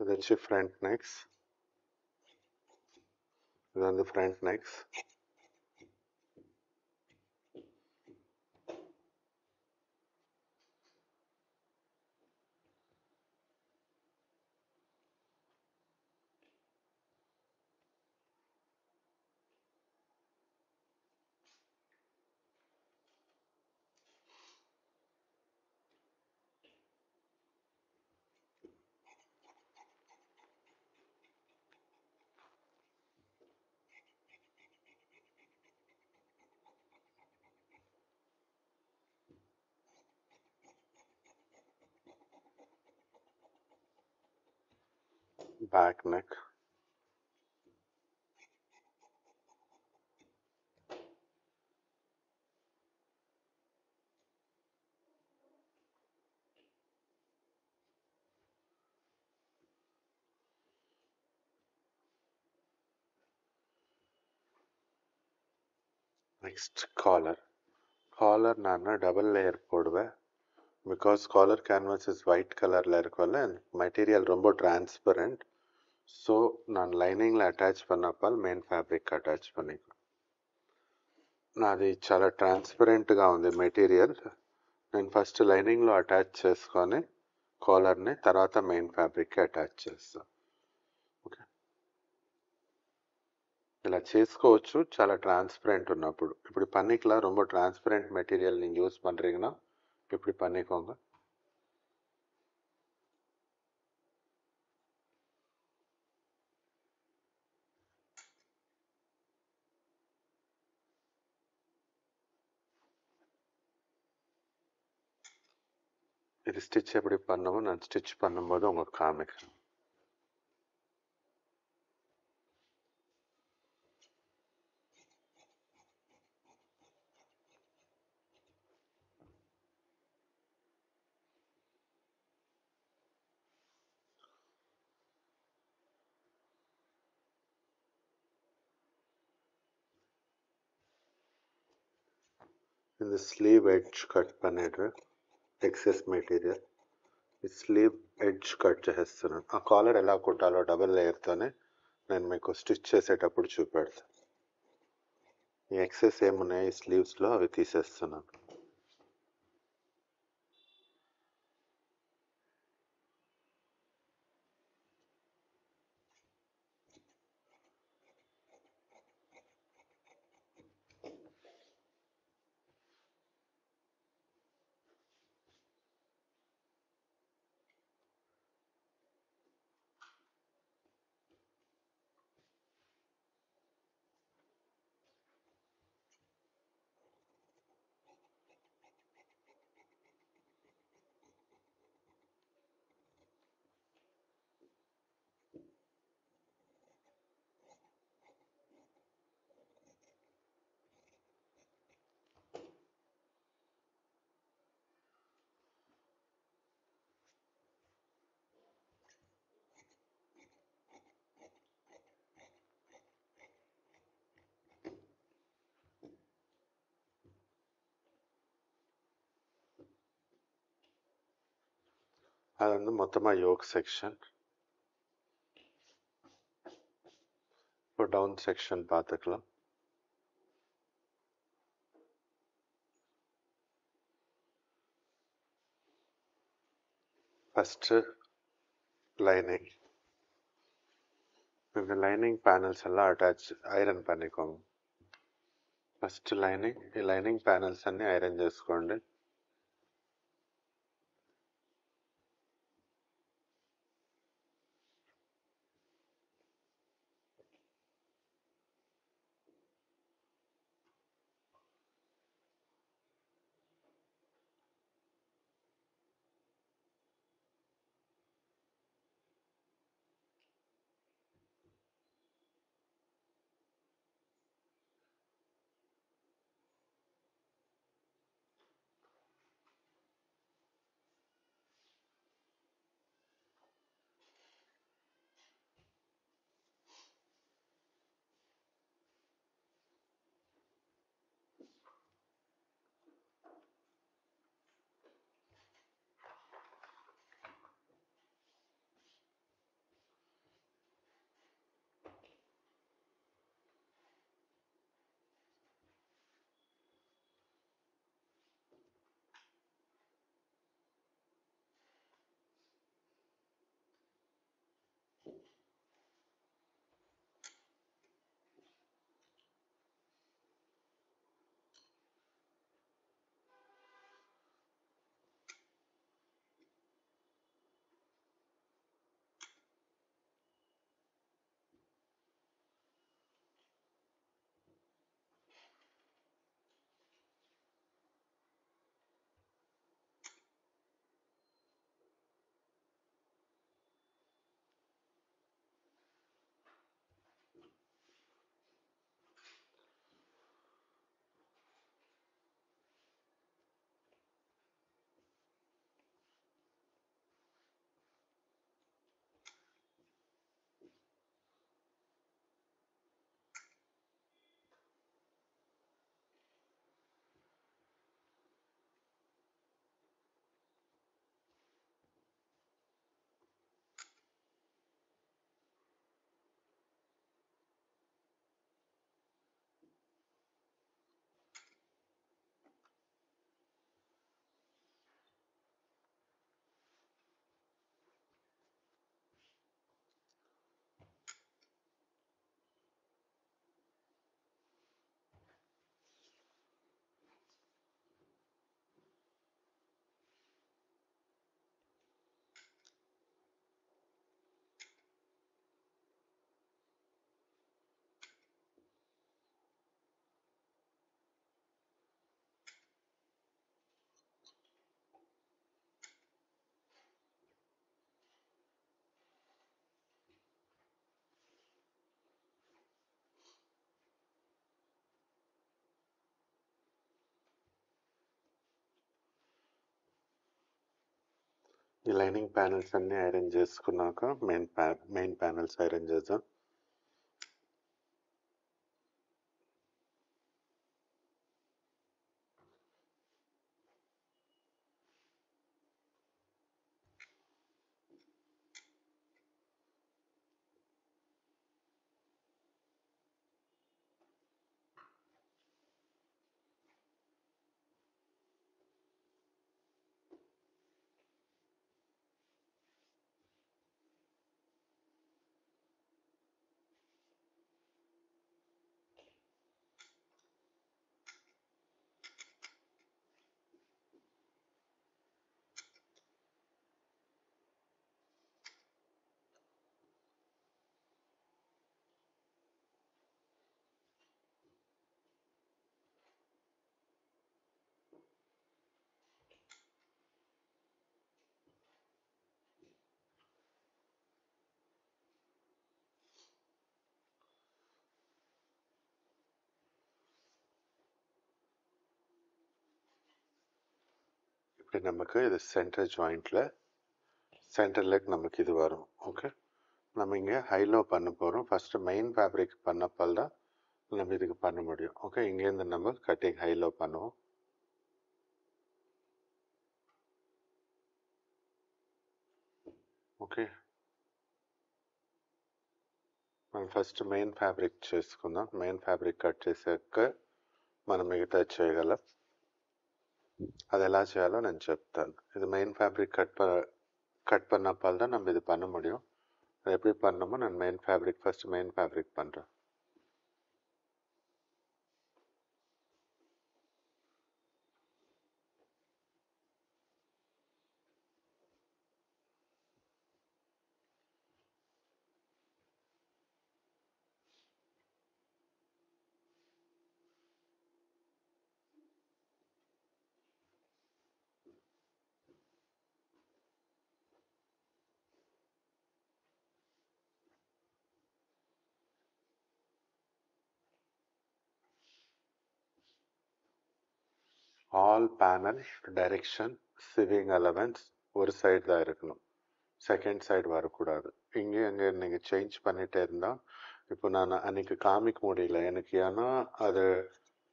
[SPEAKER 1] so that's your front necks. Then the front necks. Back neck. Next collar. Collar நான் டபுள் லேயர் போடுவேன். Because collar canvas is white கலரில் இருக்கல, மெட்டீரியல் ரொம்ப டிரான்ஸ்பரண்ட். ஸோ நான் லைனிங்கில் అటాచ్ பண்ணப்பால் మెయిన్ ఫ్యాబ్రిక్ అటాచ్ பண்ணிக்குவேன். నాది చాలా ట్రాన్స్పరెంట్గా ఉంది మెటీరియల్. నేను ఫస్ట్ లైనింగ్లో అటాచ్ చేసుకొని కాలర్ని తర్వాత మెయిన్ ఫ్యాబ్రిక్కి అటాచ్ చేస్తాను. ఓకే, ఇలా చేసుకోవచ్చు చాలా ట్రాన్స్పరెంట్ ఉన్నప్పుడు. ఇప్పుడు పన్నికలా ரொம்ப ట్రాన్స్పరెంట్ மெட்டீரியல் நீங்கள் யூஸ் பண்ணுறீங்கன்னா இப்படி பண்ணிக்கோங்க. இது ஸ்டிச் எப்படி பண்ணமோ நான் ஸ்டிச் பண்ணும்போது உங்களுக்கு காமிக்கிறேன். இந்த స్లీవ్ ఎడ్జ్ కట్ பண்ணிடுறேன். ఎక్సెస్ మెటీరియల్ ఈ స్లీవ్ ఎడ్జ్ కట్ చేస్తున్నాను. ఆ కాలర్ ఎలా కుట్టాలో డబుల్ లేయర్తోనే నేను మీకు స్టిచ్ చేసేటప్పుడు చూపెడతాను. ఈ ఎక్సెస్ ఏమున్నాయి ఈ స్లీవ్స్లో అవి తీసేస్తున్నాను. அது வந்து மொத்தமாக யோக் செக்ஷன். இப்போ டவுன் செக்ஷன் பார்த்துக்கலாம். First lining. இந்த லைனிங் பேனல்ஸ் எல்லாம் అటాచ్ ఐరన్ பண்ணிக்கோங்க. ఫస్ట్ లైనింగ్ ఈ లైనింగ్ ప్యానల్స్ అన్నీ ఐరన్ చేసుకోండి. ఈ లైనింగ్ ప్యానెల్స్ అన్నీ ఐరన్ చేసుకున్నాక మెయిన్ ప్యానెల్స్ ఐరన్ చేద్దాం. இப்படி நமக்கு இது சென்டர் ஜாயிண்டில் சென்டர் லெக் நமக்கு இது வரும். ஓகே, நம்ம இங்கே ஹைலோ பண்ண போகிறோம். ஃபஸ்ட்டு மெயின் ஃபேப்ரிக் பண்ணப்பால் தான் நம்ம இதுக்கு பண்ண முடியும். ஓகே, இங்கேருந்து நம்ம கட்டிங் ஹைலோ பண்ணுவோம். ఓకే, మనం ఫస్ట్ మెయిన్ ఫ్యాబ్రిక్ చేసుకుందాం. మెయిన్ ఫ్యాబ్రిక్ కట్ చేసాక మనం మిగతా చేయగలం. அது ఎలా చేయాలో నేను చెప్తాను. இது மெயின் ஃபேப்ரிக் கட் பண்ணப்பால் தான் நம்ம இது பண்ண முடியும். அது எப்படி பண்ணணுமோ நான் main fabric first main fabric பண்ணுறேன். All panel direction sewing allowance ஒரு சைடு தான் இருக்கணும், செகண்ட் சைடு வரக்கூடாது. இங்கே அங்கே நீங்கள் சேஞ்ச் பண்ணிகிட்டே இருந்தால் இப்போ நான் அன்றைக்கி காமிக்க முடியல எனக்கு, ஏன்னா அது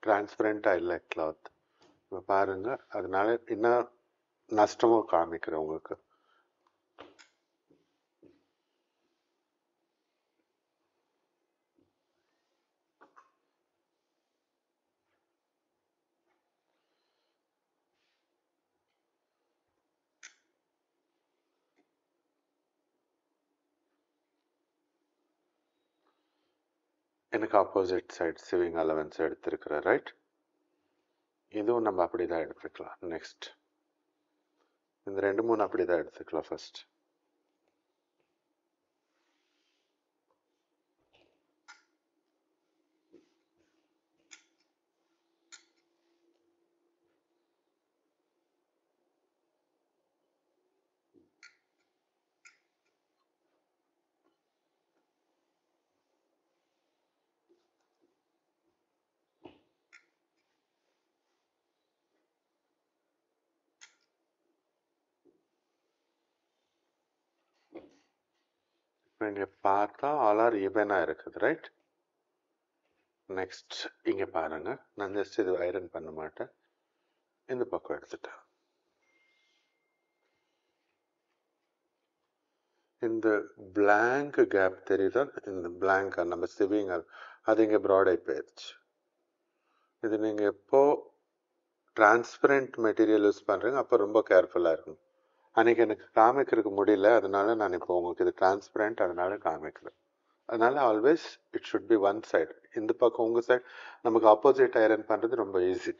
[SPEAKER 1] டிரான்ஸ்பரண்ட்டாக இல்லை கிளாத். இப்போ பாருங்கள், அதனால இன்னும் நஷ்டமும் காமிக்கிறேன் உங்களுக்கு. எனக்கு ஆப்போசிட் சைட் சிவிங் அலவன்ஸ் எடுத்துருக்கிறேன், ரைட். இதுவும் நம்ம அப்படி தான் எடுத்துக்கலாம். நெக்ஸ்ட் இந்த 2-3 அப்படி தான் எடுத்துக்கலாம். ஃபர்ஸ்ட் இங்கே பார்த்தா ஆல் ஆர் ஈவனாக இருக்குது, ரைட். நெக்ஸ்ட் இங்கே பாருங்கள், நான் ஜஸ்ட் இது ஐரன் பண்ண மாட்டேன், இந்த பக்கம் எடுத்துட்டேன். இந்த பிளாங்க் கேப் தெரியுதா, இந்த பிளாங்க் நம்ம சிவிங் அது இங்கே ப்ராட் ஆகி போயிடுச்சு. இது நீங்கள் எப்போ டிரான்ஸ்பரண்ட் மெட்டீரியல் யூஸ் பண்ணுறீங்க அப்போ ரொம்ப கேர்ஃபுல்லாக இருக்கணும். அன்றைக்கி எனக்கு காமிக்கிறதுக்கு முடியல, அதனால நான் இப்போ உங்களுக்கு இது டிரான்ஸ்பரண்ட் அதனால காமிக்கிறேன். அதனால always it should be one side. இந்த பக்கம் உங்கள் சைடு நமக்கு ஆப்போசிட் ஐரன் பண்ணுறது ரொம்ப ஈஸி.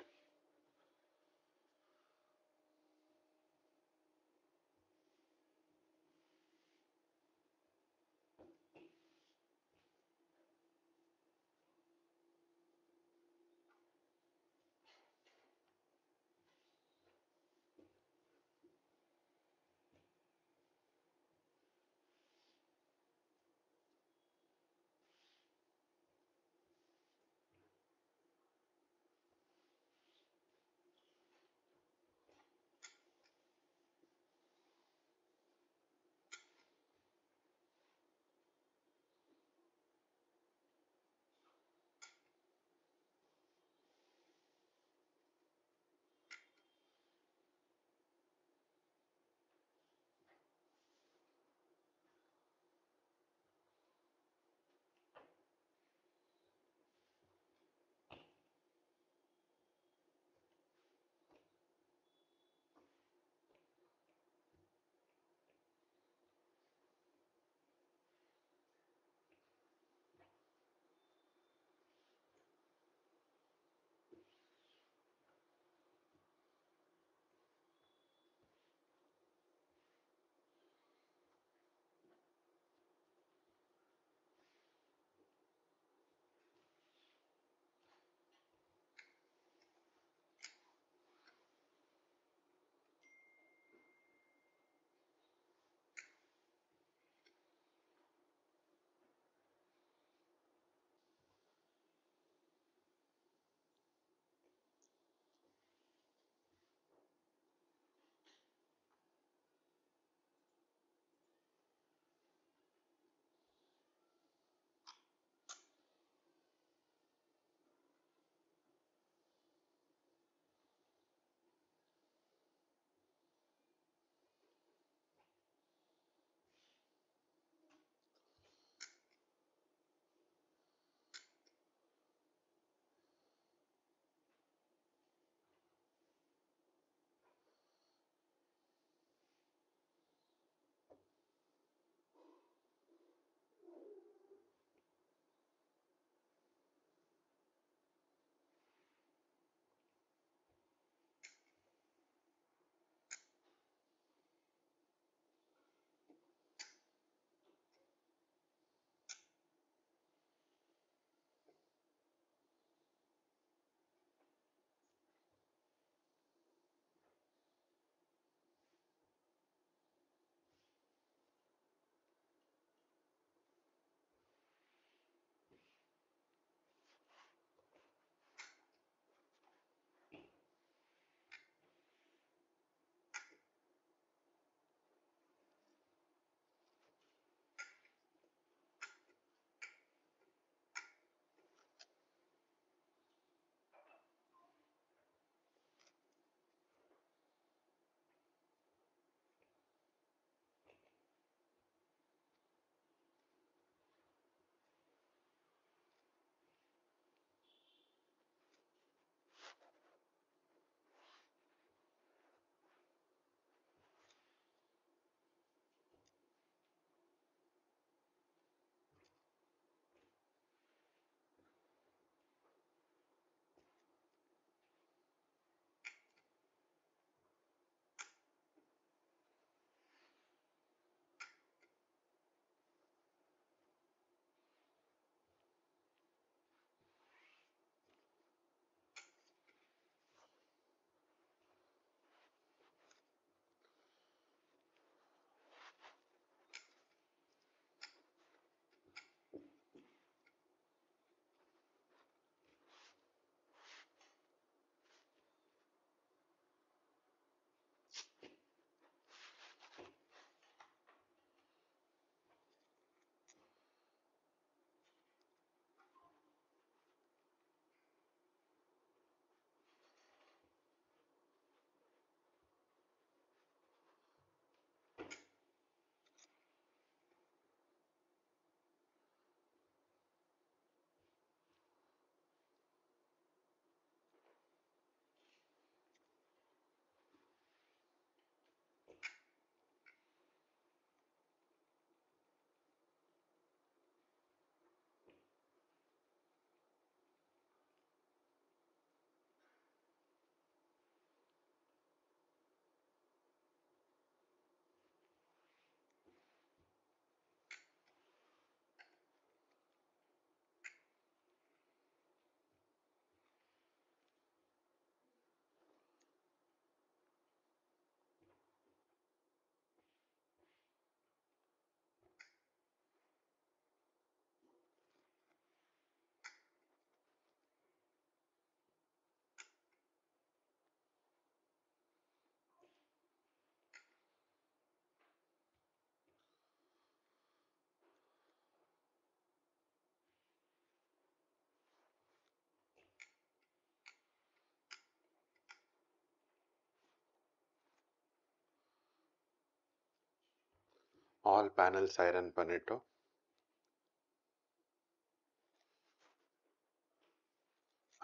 [SPEAKER 1] ఆల్ ప్యానెల్స్ ఐరన్ பண்ணிட்டோம்.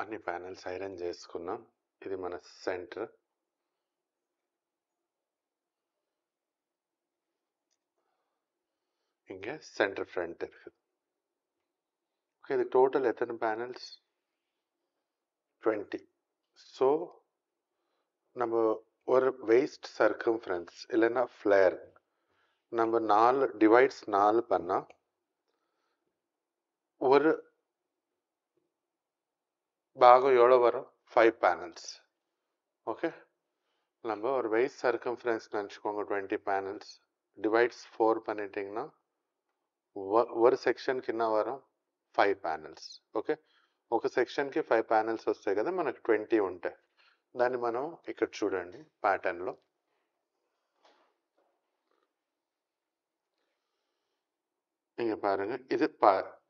[SPEAKER 1] అన్ని ప్యానెల్స్ ఐరన్ చేసుకున్నాం. ఇది మన సెంటర్. இங்கே சென்டர் ஃப்ரண்ட் இருக்குது. ஓகே, இது டோட்டல் எத்தனை பேனல்ஸ்? 20. ஸோ நம்ம ஒரு வெயிஸ்ட் சர்க்கம்ஃபரன்ஸ் இல்லைன்னா ஃப்ளேர் நம்ம 4 டிவைட்ஸ் 4 பண்ணா ஒரு பாகம் எவ்வளோ வரும்? 5 பேனல்ஸ். ஓகே, நம்ம ஒரு வெயிஸ்ட் சர்க்கம்ஃபரன்ஸ் நினச்சிக்கோங்க 20 பேனல்ஸ் డివైడ్స్ 4 பண்ணிட்டீங்கன்னா ஒரு సెక్షన్కి என்ன వరం? 5 ప్యానెల్స్. ఓకే, ఒక సెక్షన్కి 5 ప్యానెల్స్ వస్తాయి కదా, మనకు 20 ఉంటాయి. దాన్ని మనం ఇక్కడ చూడండి ప్యాటర్న్లో. இங்க பாருங்க, இது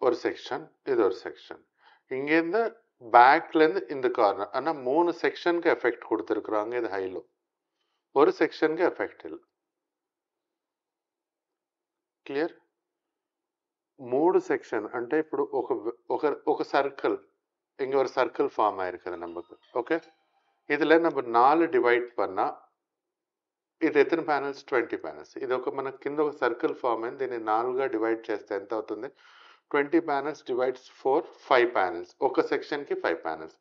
[SPEAKER 1] ஒரு செக்ஷன், இது ஒரு செக்ஷன். இங்கேருந்து பேக்லேருந்து இந்த கார்னர். ஆனால் 3 செக்ஷனுக்கு எஃபெக்ட் கொடுத்துருக்குறாங்க. இது ஹைலோ. ஒரு செக்ஷனுக்கு எஃபெக்ட் இல்லை. క్లియర్? 3 సెక్షన్ అంటే ఇప్పుడు ఒక సర్కిల్, இங்க ஒரு சர்க்கிள் ஃபார்ம் ஆயிருக்குது நமக்கு. ஓகே, இதுல நம்ம 4 డివైడ్ பண்ணா ఇది ఎన్ని ప్యానెల్స్? 20 ప్యానెల్స్. ఇది ఒక మన కింద ఒక సర్కిల్ ఫామ్ అయింది. దీన్ని 4గా డివైడ్ చేస్తే ఎంత అవుతుంది? 20 ప్యానెల్స్ డివైడ్స్ 4, 5 ప్యానెల్స్. ఒక సెక్షన్కి 5 ప్యానెల్స్.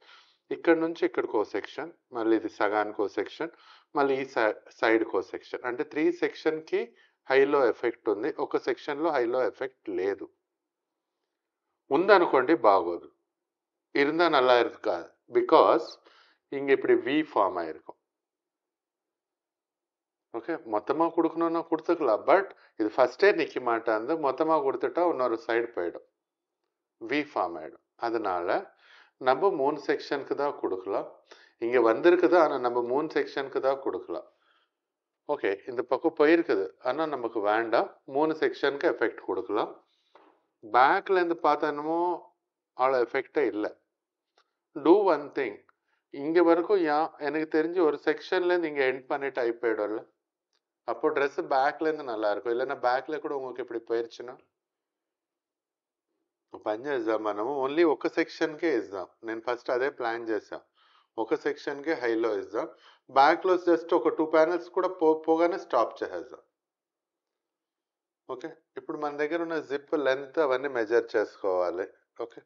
[SPEAKER 1] ఇక్కడ నుంచి ఇక్కడికి ఒక సెక్షన్, మళ్ళీ ఇది సగానికి ఒక సెక్షన్, మళ్ళీ ఈ సైడ్కి ఒక సెక్షన్. అంటే 3 సెక్షన్కి హైలో ఎఫెక్ట్ ఉంది, ఒక సెక్షన్లో హైలో ఎఫెక్ట్ లేదు. ఉందనుకోండి బాగోదు, இருந்தா நல்லா இருக்காது. பிகாஸ் இங்க இப்படி வி ஃபார்ம் ஆயிருக்கும். ஓகே, மொத்தமாக கொடுக்கணும்னா கொடுத்துக்கலாம். பட் இது ஃபர்ஸ்டே நிற்க மாட்டாந்து, மொத்தமாக கொடுத்துட்டா இன்னொரு சைடு போயிடும், வி ஃபார்ம் ஆயிடும். அதனால நம்ம 3 செக்ஷனுக்கு தான் கொடுக்கலாம். இங்கே வந்திருக்குது, ஆனால் நம்ம 3 செக்ஷனுக்கு தான் கொடுக்கலாம். ஓகே, இந்த பக்கம் போயிருக்குது, ஆனால் நமக்கு வேண்டாம். 3 செக்ஷனுக்கு எஃபெக்ட் கொடுக்கலாம். பேக்ல இருந்து பார்த்தோன்னமோ அவ்வளோ எஃபெக்டே இல்லை. டூ ஒன் திங், இங்கே வரைக்கும் எனக்கு தெரிஞ்சு ஒரு செக்ஷன்லேருந்து இங்கே எண்ட் பண்ணிட்டு అయిపోయాడుல்ல, அப்போ ட்ரெஸ் பேக்லேருந்து நல்லா இருக்கும். இல்லைன்னா பேக்ல కూడా உங்களுக்கு இப்படி పోయిర్చునా పని చేద్దాం మనము. ఓన్లీ ఒక సెక్షన్కే ఇద్దాం. నేను ఫస్ట్ అదే ప్లాన్ చేశాను, ఒక సెక్షన్కే హైలో ఇద్దాం. బ్యాక్లో జస్ట్ ఒక 2 ప్యానెల్స్ కూడా పోగానే స్టాప్ చేసేద్దాం. ఓకే, ఇప్పుడు మన దగ్గర ఉన్న జిప్ లెంత్ అవన్నీ మెజర్ చేసుకోవాలి. ఓకే,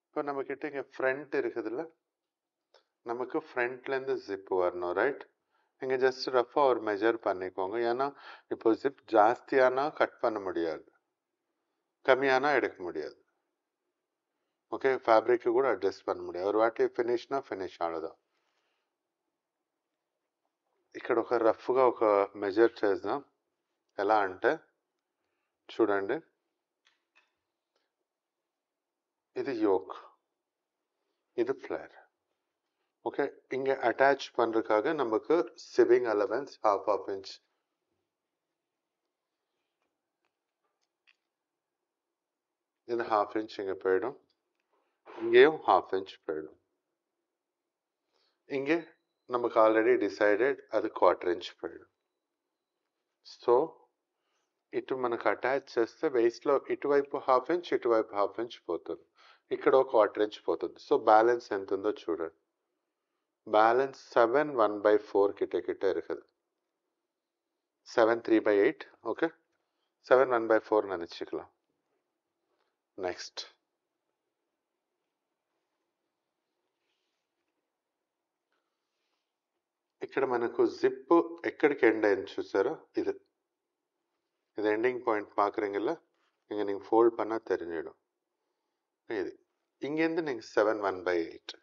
[SPEAKER 1] இப்போ நம்மக்கிட்ட இங்கே ஃப்ரண்ட் இருக்குதுல்ல, நமக்கு ஃப்ரண்ட்லேருந்து ஜிப் வரணும். ரைட், நீங்கள் ஜஸ்ட் ரஃபாக ஒரு மெஜர் பண்ணிக்கோங்க. ஏன்னா இப்போ ஜிப் ஜாஸ்தியானா கட் பண்ண முடியாது, கம்மியானா எடுக்க முடியாது. ఓకే, ఫ్యాబ్రిక్ కూడా అడ్జస్ట్ பண்ண முடியாது. ஒரு వాటి ఫినిష్నా ఫినిష్ అవ్వదు. ఇక్కడ ఒక రఫ్గా ఒక మెజర్ చేద్దాం. ఎలా అంటే చూడండి, இது யோக், இது ஃப்ளேர். ஓகே, இங்கே அட்டாச் பண்ணுறதுக்காக நமக்கு சிவிங் அலவன்ஸ் half inch. இது half inch இங்கே போயிடும், இங்கேயும் half inch போயிடும். இங்கே நமக்கு ஆல்ரெடி டிசைடட் அது 1/4 inch పోయాడు. సో ఇటు మనకు అటాచ్ చేస్తే వేస్ట్లో ఇటువైపు 1/2 inch ఇటువైపు 1/2 inch పోతుంది, ఇక్కడ ఒక 1/4 inch పోతుంది. సో బ్యాలెన్స్ ఎంత ఉందో చూడండి. బ్యాలెన్స్ 7 1/4 கிட்ட இருக்குது. 7 3/8. ஓகே, 7 1/4 நினச்சிக்கலாம். నెక్స్ట్ ఇక్కడ మనకు జిప్ ఎక్కడికి ఎండ్ అయింది చూసారో, ఇది ఎండింగ్ பாயிண்ட் பார்க்குறீங்கல்ல, இங்கே நீங்கள் ஃபோல்ட் பண்ணால் தெரிஞ்சிடும். இது இங்கேருந்து நீங்கள் 7 1/8,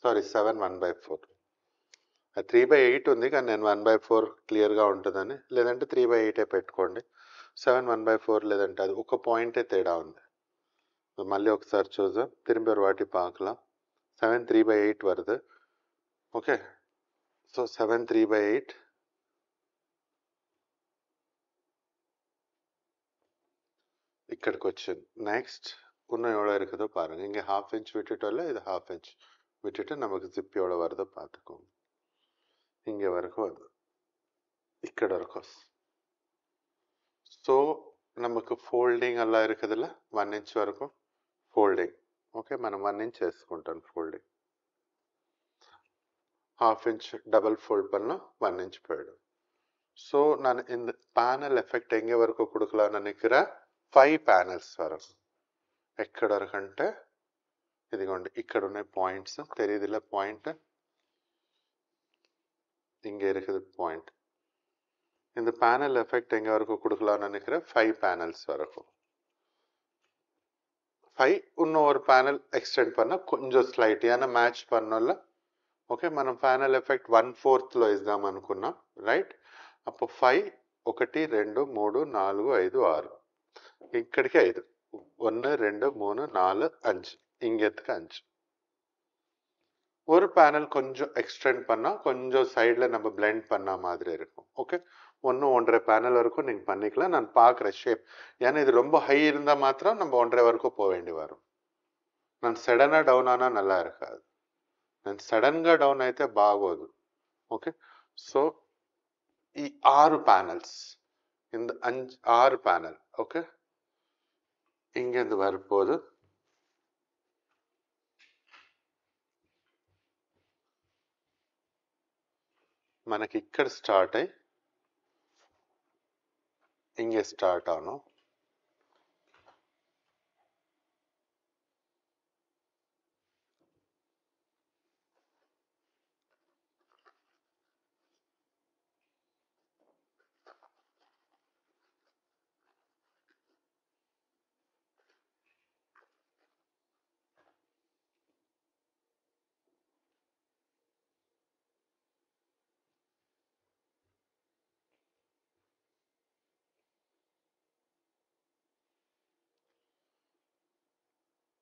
[SPEAKER 1] సారీ 7 1/4. 3/8 ఉంది కానీ నేను 1/4 క్లియర్గా ఉంటుందని, లేదంటే 3/8 పెట్టుకోండి. 7 1/4 లేదంటే అది ఒక పాయింటే తేడా ఉంది. మళ్ళీ ఒకసారి చూద్దాం, திரும்பி ஒரு வாட்டி பார்க்கலாம். 7 3/8 வருது. ఓకే, సో 7 3/8 இக்கடிக்கு వచ్చింది. నెక్స్ట్ இன்னும் எவ்வளோ இருக்குதோ பாருங்க. இங்கே 1/2 inch விட்டுட்டோம்ல, இது 1/2 inch விட்டுட்டு நமக்கு ஜிப் எவ்வளோ வருதோ பார்த்துக்கோங்க. இங்கே வரைக்கும் வருது, ఇక్కడ వరకు. సో நமக்கு ఫోల్డింగ్ అలా இருக்குதுல்ல, 1 inch వరకు ఫోల్డింగ్. ఓకే, మనం 1 inch వేసుకుంటాం ఫోల్డింగ్. 1/2 inch డబల్ ஃபோல்ட் பண்ணால் 1 inch போயிடும். ஸோ நான் இந்த பேனல் எஃபெக்ட் எங்கே వరకు கொடுக்கலாம்னு நினைக்கிறேன், 5 panels వరకు. ఎక్కడ వరకు అంటే ఇదిగోండి, ఇక్కడ ఉన్నాయి పాయింట్స్, తెలియదుல పాయింట్, இங்கே இருக்குது பாயிண்ட். இந்த பேனல் எஃபெக்ட் எங்கே வரைக்கும் கொடுக்கலாம்னு நினைக்கிறேன், 5 panels வரைக்கும். 5 இன்னும் ஒரு பேனல் எக்ஸ்டெండ్ பண்ணால் కొంచెం స్లైట్, ஏன்னா మ్యాచ్ பண்ணோம்ல. ఓకే, మనం ప్యానల్ ఎఫెక్ట్ 1/4లో ఇద్దాం అనుకున్నాం, రైట్? అప్పుడు 5 1 2 3 4 5 6, ఇక్కడికి 5, 1 2 3 4 5, இங்கேத்துக்கு 5. ஒரு பேனல் கொஞ்சம் எக்ஸ்டெண்ட் பண்ணால் கொஞ்சம் சைடில் நம்ம பிளெண்ட் பண்ண மாதிரி இருக்கும். ஓகே, 1 1/2 பேனல் வரைக்கும் நீங்கள் பண்ணிக்கலாம். நான் பார்க்குற ஷேப், ஏன்னா இது ரொம்ப ஹை இருந்தால் மாத்திரம் நம்ம 1/2 வரைக்கும் போக வேண்டி வரும். நான் సడన్గా డౌన్ ஆனால் நல்லா இருக்காது, నేను సడన్గా డౌన్ అయితే బాగోదు. ఓకే, సో ఈ 6 panels, இந்த 6 panel, ఓకే, இங்கேருந்து வரப்போகுது. మనకి ఇక్కడ స్టార్ట్ అయ్యి ఇంకే స్టార్ట్ ఆను.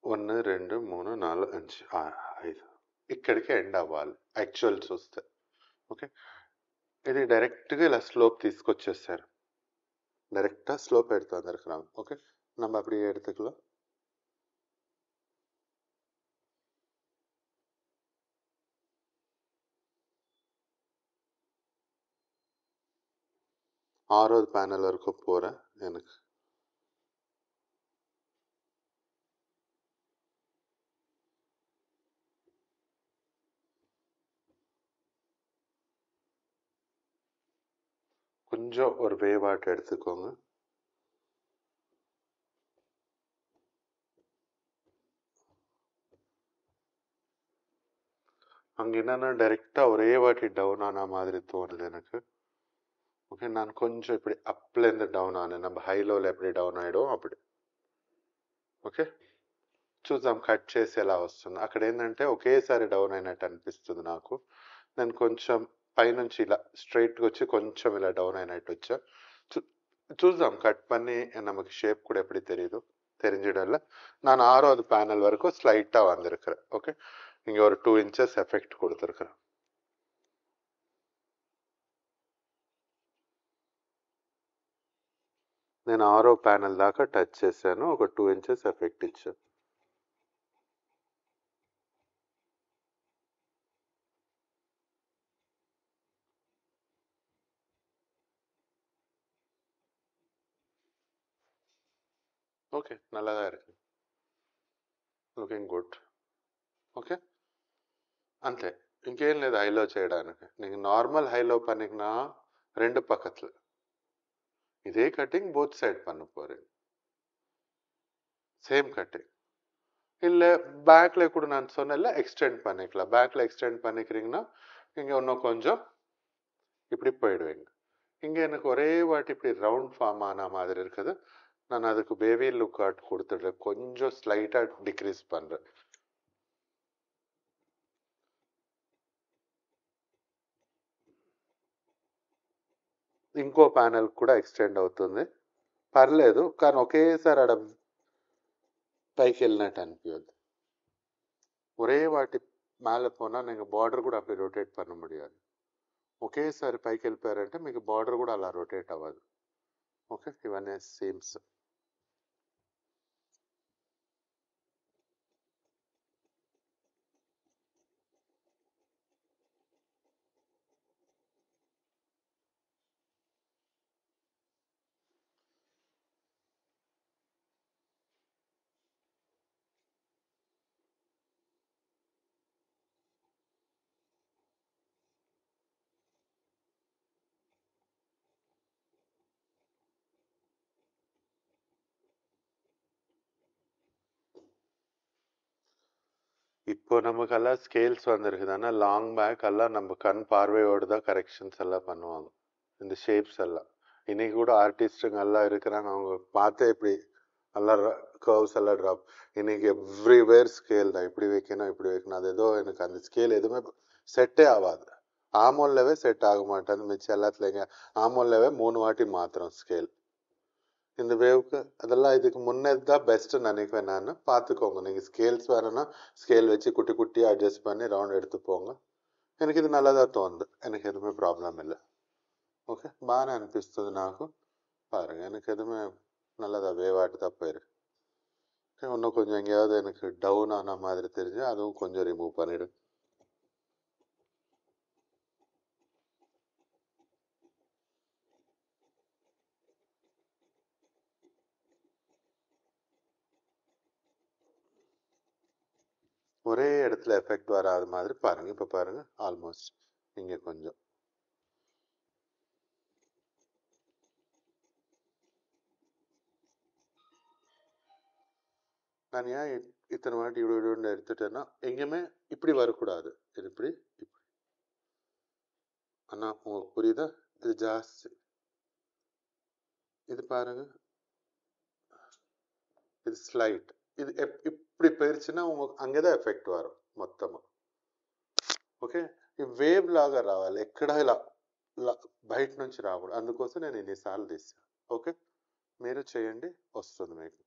[SPEAKER 1] ஒன்று 2 3 4 5 5 ఇక్కడికి ఎండ్ అవ్వాలి యాక్చువల్ చూస్తే. ఓకే, ఇది డైరెక్ట్గా ఇలా ஸ்லோப் తీసుకొచ్చేసారు, డైరెక్டாக ஸ்லோப் எடுத்து வந்திருக்கிறாங்க. ஓகே, நம்ம அப்படியே எடுத்துக்கலாம். ஆறாவது பேனல் வரைக்கும் போகிறேன். எனக்கு கொஞ்சம் ஒரு வேவாட்டு எடுத்துக்கோங்க. அங்கே என்னன்னா டைரெக்டாக ஒரே வாட்டி டவுன் ஆன மாதிரி தோணுது எனக்கு. ఓకే, நான் కొంచెం ఇప్పుడు అప్లేருந்து డౌన్ ఆను, நம்ம హైలోలో ఎప్పుడు డౌన్ అయ్యడం అప్పుడు. ఓకే, చూద్దాం కట్ చేసి ఎలా వస్తుంది. అక్కడ ఏంటంటే ఒకేసారి డౌన్ అయినట్టు అనిపిస్తుంది నాకు. నేను కొంచెం పైనుంచి ఇలా స్ట్రైట్గా వచ్చి కొంచెం ఇలా డౌన్ అయినట్టు వచ్చా. చూద్దాம் கட் பண்ணி நமக்கு ஷேப் கூட எப்படி தெரியுதோ தெரிஞ்சிடல. நான் 6வது பேனல் வரைக்கும் ஸ்லைட்டாக வந்திருக்கிறேன். ஓகே, இங்கே ஒரு 2 inches எஃபெக்ட் கொடுத்துருக்குறேன். నేను 6వ ప్యానెల్ దాకా టచ్ చేశాను. ఒక 2 inches ఎఫెక్ట్ ఇచ్చాను. ఓకే, నల్లగా இருக்கு, లుకింగ్ గుడ్. ఓకే, అంతే, ఇంకేం లేదు హైలో చేయడానికి. నీకు నార్மல் హైలో பண்ணிக்கினா 2 பக்கத்தில் இதே கட்டிங் போத் சைட் பண்ண போறேன். சேம் கட்டிங் இல்லை பேக்கில் கூட நான் சொன்னல எக்ஸ்டெண்ட் பண்ணிக்கலாம். பேக்கில் எக்ஸ்டெண்ட் பண்ணிக்கிறீங்கன்னா இங்கே இன்னும் கொஞ்சம் இப்படி போயிடுவீங்க. இங்கே எனக்கு ஒரே வாட்டி இப்படி ரவுண்ட் ஃபார்ம் ஆன மாதிரி இருக்குது. நான் அதுக்கு பேபி லுக் ஆட் கொடுத்துடுறேன். கொஞ்சம் ஸ்லைட்டாக டிக்ரீஸ் பண்ணுறேன். ఇంకో ప్యానెల్ కూడా ఎక్స్టెండ్ అవుతుంది, పర్లేదు. కానీ ఒకేసారి ఆడ పైకి వెళ్ళినట్టు అనిపించదు. ஒரே வாட்டி மேலே போனால் நீங்கள் பார்டர் கூட அப்படி ரொட்டேட் பண்ண முடியாது. ఒకేసారి పైకి వెళ్ళిపోయారంటే మీకు బార్డర్ కూడా అలా రొటేట్ అవ్వదు. ఓకే, ఇవన్నీ సీమ్స్. இப்போ நமக்கெல்லாம் ஸ்கேல்ஸ் வந்திருக்குது. ஆனால் லாங் பேக் எல்லாம் நம்ம கண் பார்வையோடு தான் கரெக்ஷன்ஸ் எல்லாம் பண்ணுவாங்க, இந்த ஷேப்ஸ் எல்லாம். இன்னைக்கு கூட ஆர்டிஸ்ட்டுங்க எல்லாம் இருக்கிறாங்க, அவங்க பார்த்தே இப்படி எல்லாம் கர்வ்ஸ் எல்லாம் ட்ராப். இன்னைக்கு எவ்ரிவேர் ஸ்கேல் தான், இப்படி வைக்கணும் இப்படி வைக்கணும். அது ஏதோ எனக்கு அந்த ஸ்கேல் எதுவுமே செட்டே ஆகாது. ஆமோல்லவே செட் ஆக மாட்டேன்னு மிச்சம் எல்லாத்துலேங்க ஆமோல்லவே 3 வாட்டி மாத்திரம் ஸ்கேல். இந்த வேவுக்கு அதெல்லாம் இதுக்கு முன்னே தான் பெஸ்ட்டு நினைப்பேன் நான். பார்த்துக்கோங்க, நீங்கள் ஸ்கேல்ஸ் வேணும்னா ஸ்கேல் வச்சு குட்டி குட்டியாக அட்ஜஸ்ட் பண்ணி ரவுண்ட் எடுத்து போங்க. எனக்கு ఇది నల్లదా తోంది, எனக்கு எதுவுமே ப்ராப்ளம் இல்லை. ఓకే, బాగానే అనిపిస్తుంది నాకు. பாருங்க, எனக்கு எதுவுமே நல்லதா வேவாட்டு தான் போயிருக்கு. இன்னும் கொஞ்சம் எங்கேயாவது எனக்கு டவுன் ஆன மாதிரி தெரிஞ்சு அதுவும் கொஞ்சம் ரிமூவ் பண்ணிவிடு. ஒரே இடத்துல எஃபெக்ட் வராத மாதிரி பாருங்க. இப்போ பாருங்க, ஆல்மோஸ்ட் இங்கே கொஞ்சம். நான் ஏன் இத்தனை வாட்டி இப்படி இப்படி எடுத்துட்டேன்னா எங்கேயுமே இப்படி வரக்கூடாது. இது இப்படி இப்படி. அண்ணா உங்களுக்கு புரியுதா? இது ஜாஸ்தி. இது பாருங்க, ఇది స్లైట్. ఇది ఇప్పుడు పెరిచినా అంగేదా ఎఫెక్ట్ వరం మొత్తము. ఓకే, ఈ వేవ్ లాగా రావాలి, ఎక్కడ ఇలా బయట నుంచి రాకూడదు. అందుకోసం నేను ఎన్నిసార్లు తీసాను. ఓకే, మీరు చేయండి, వస్తుంది మీకు.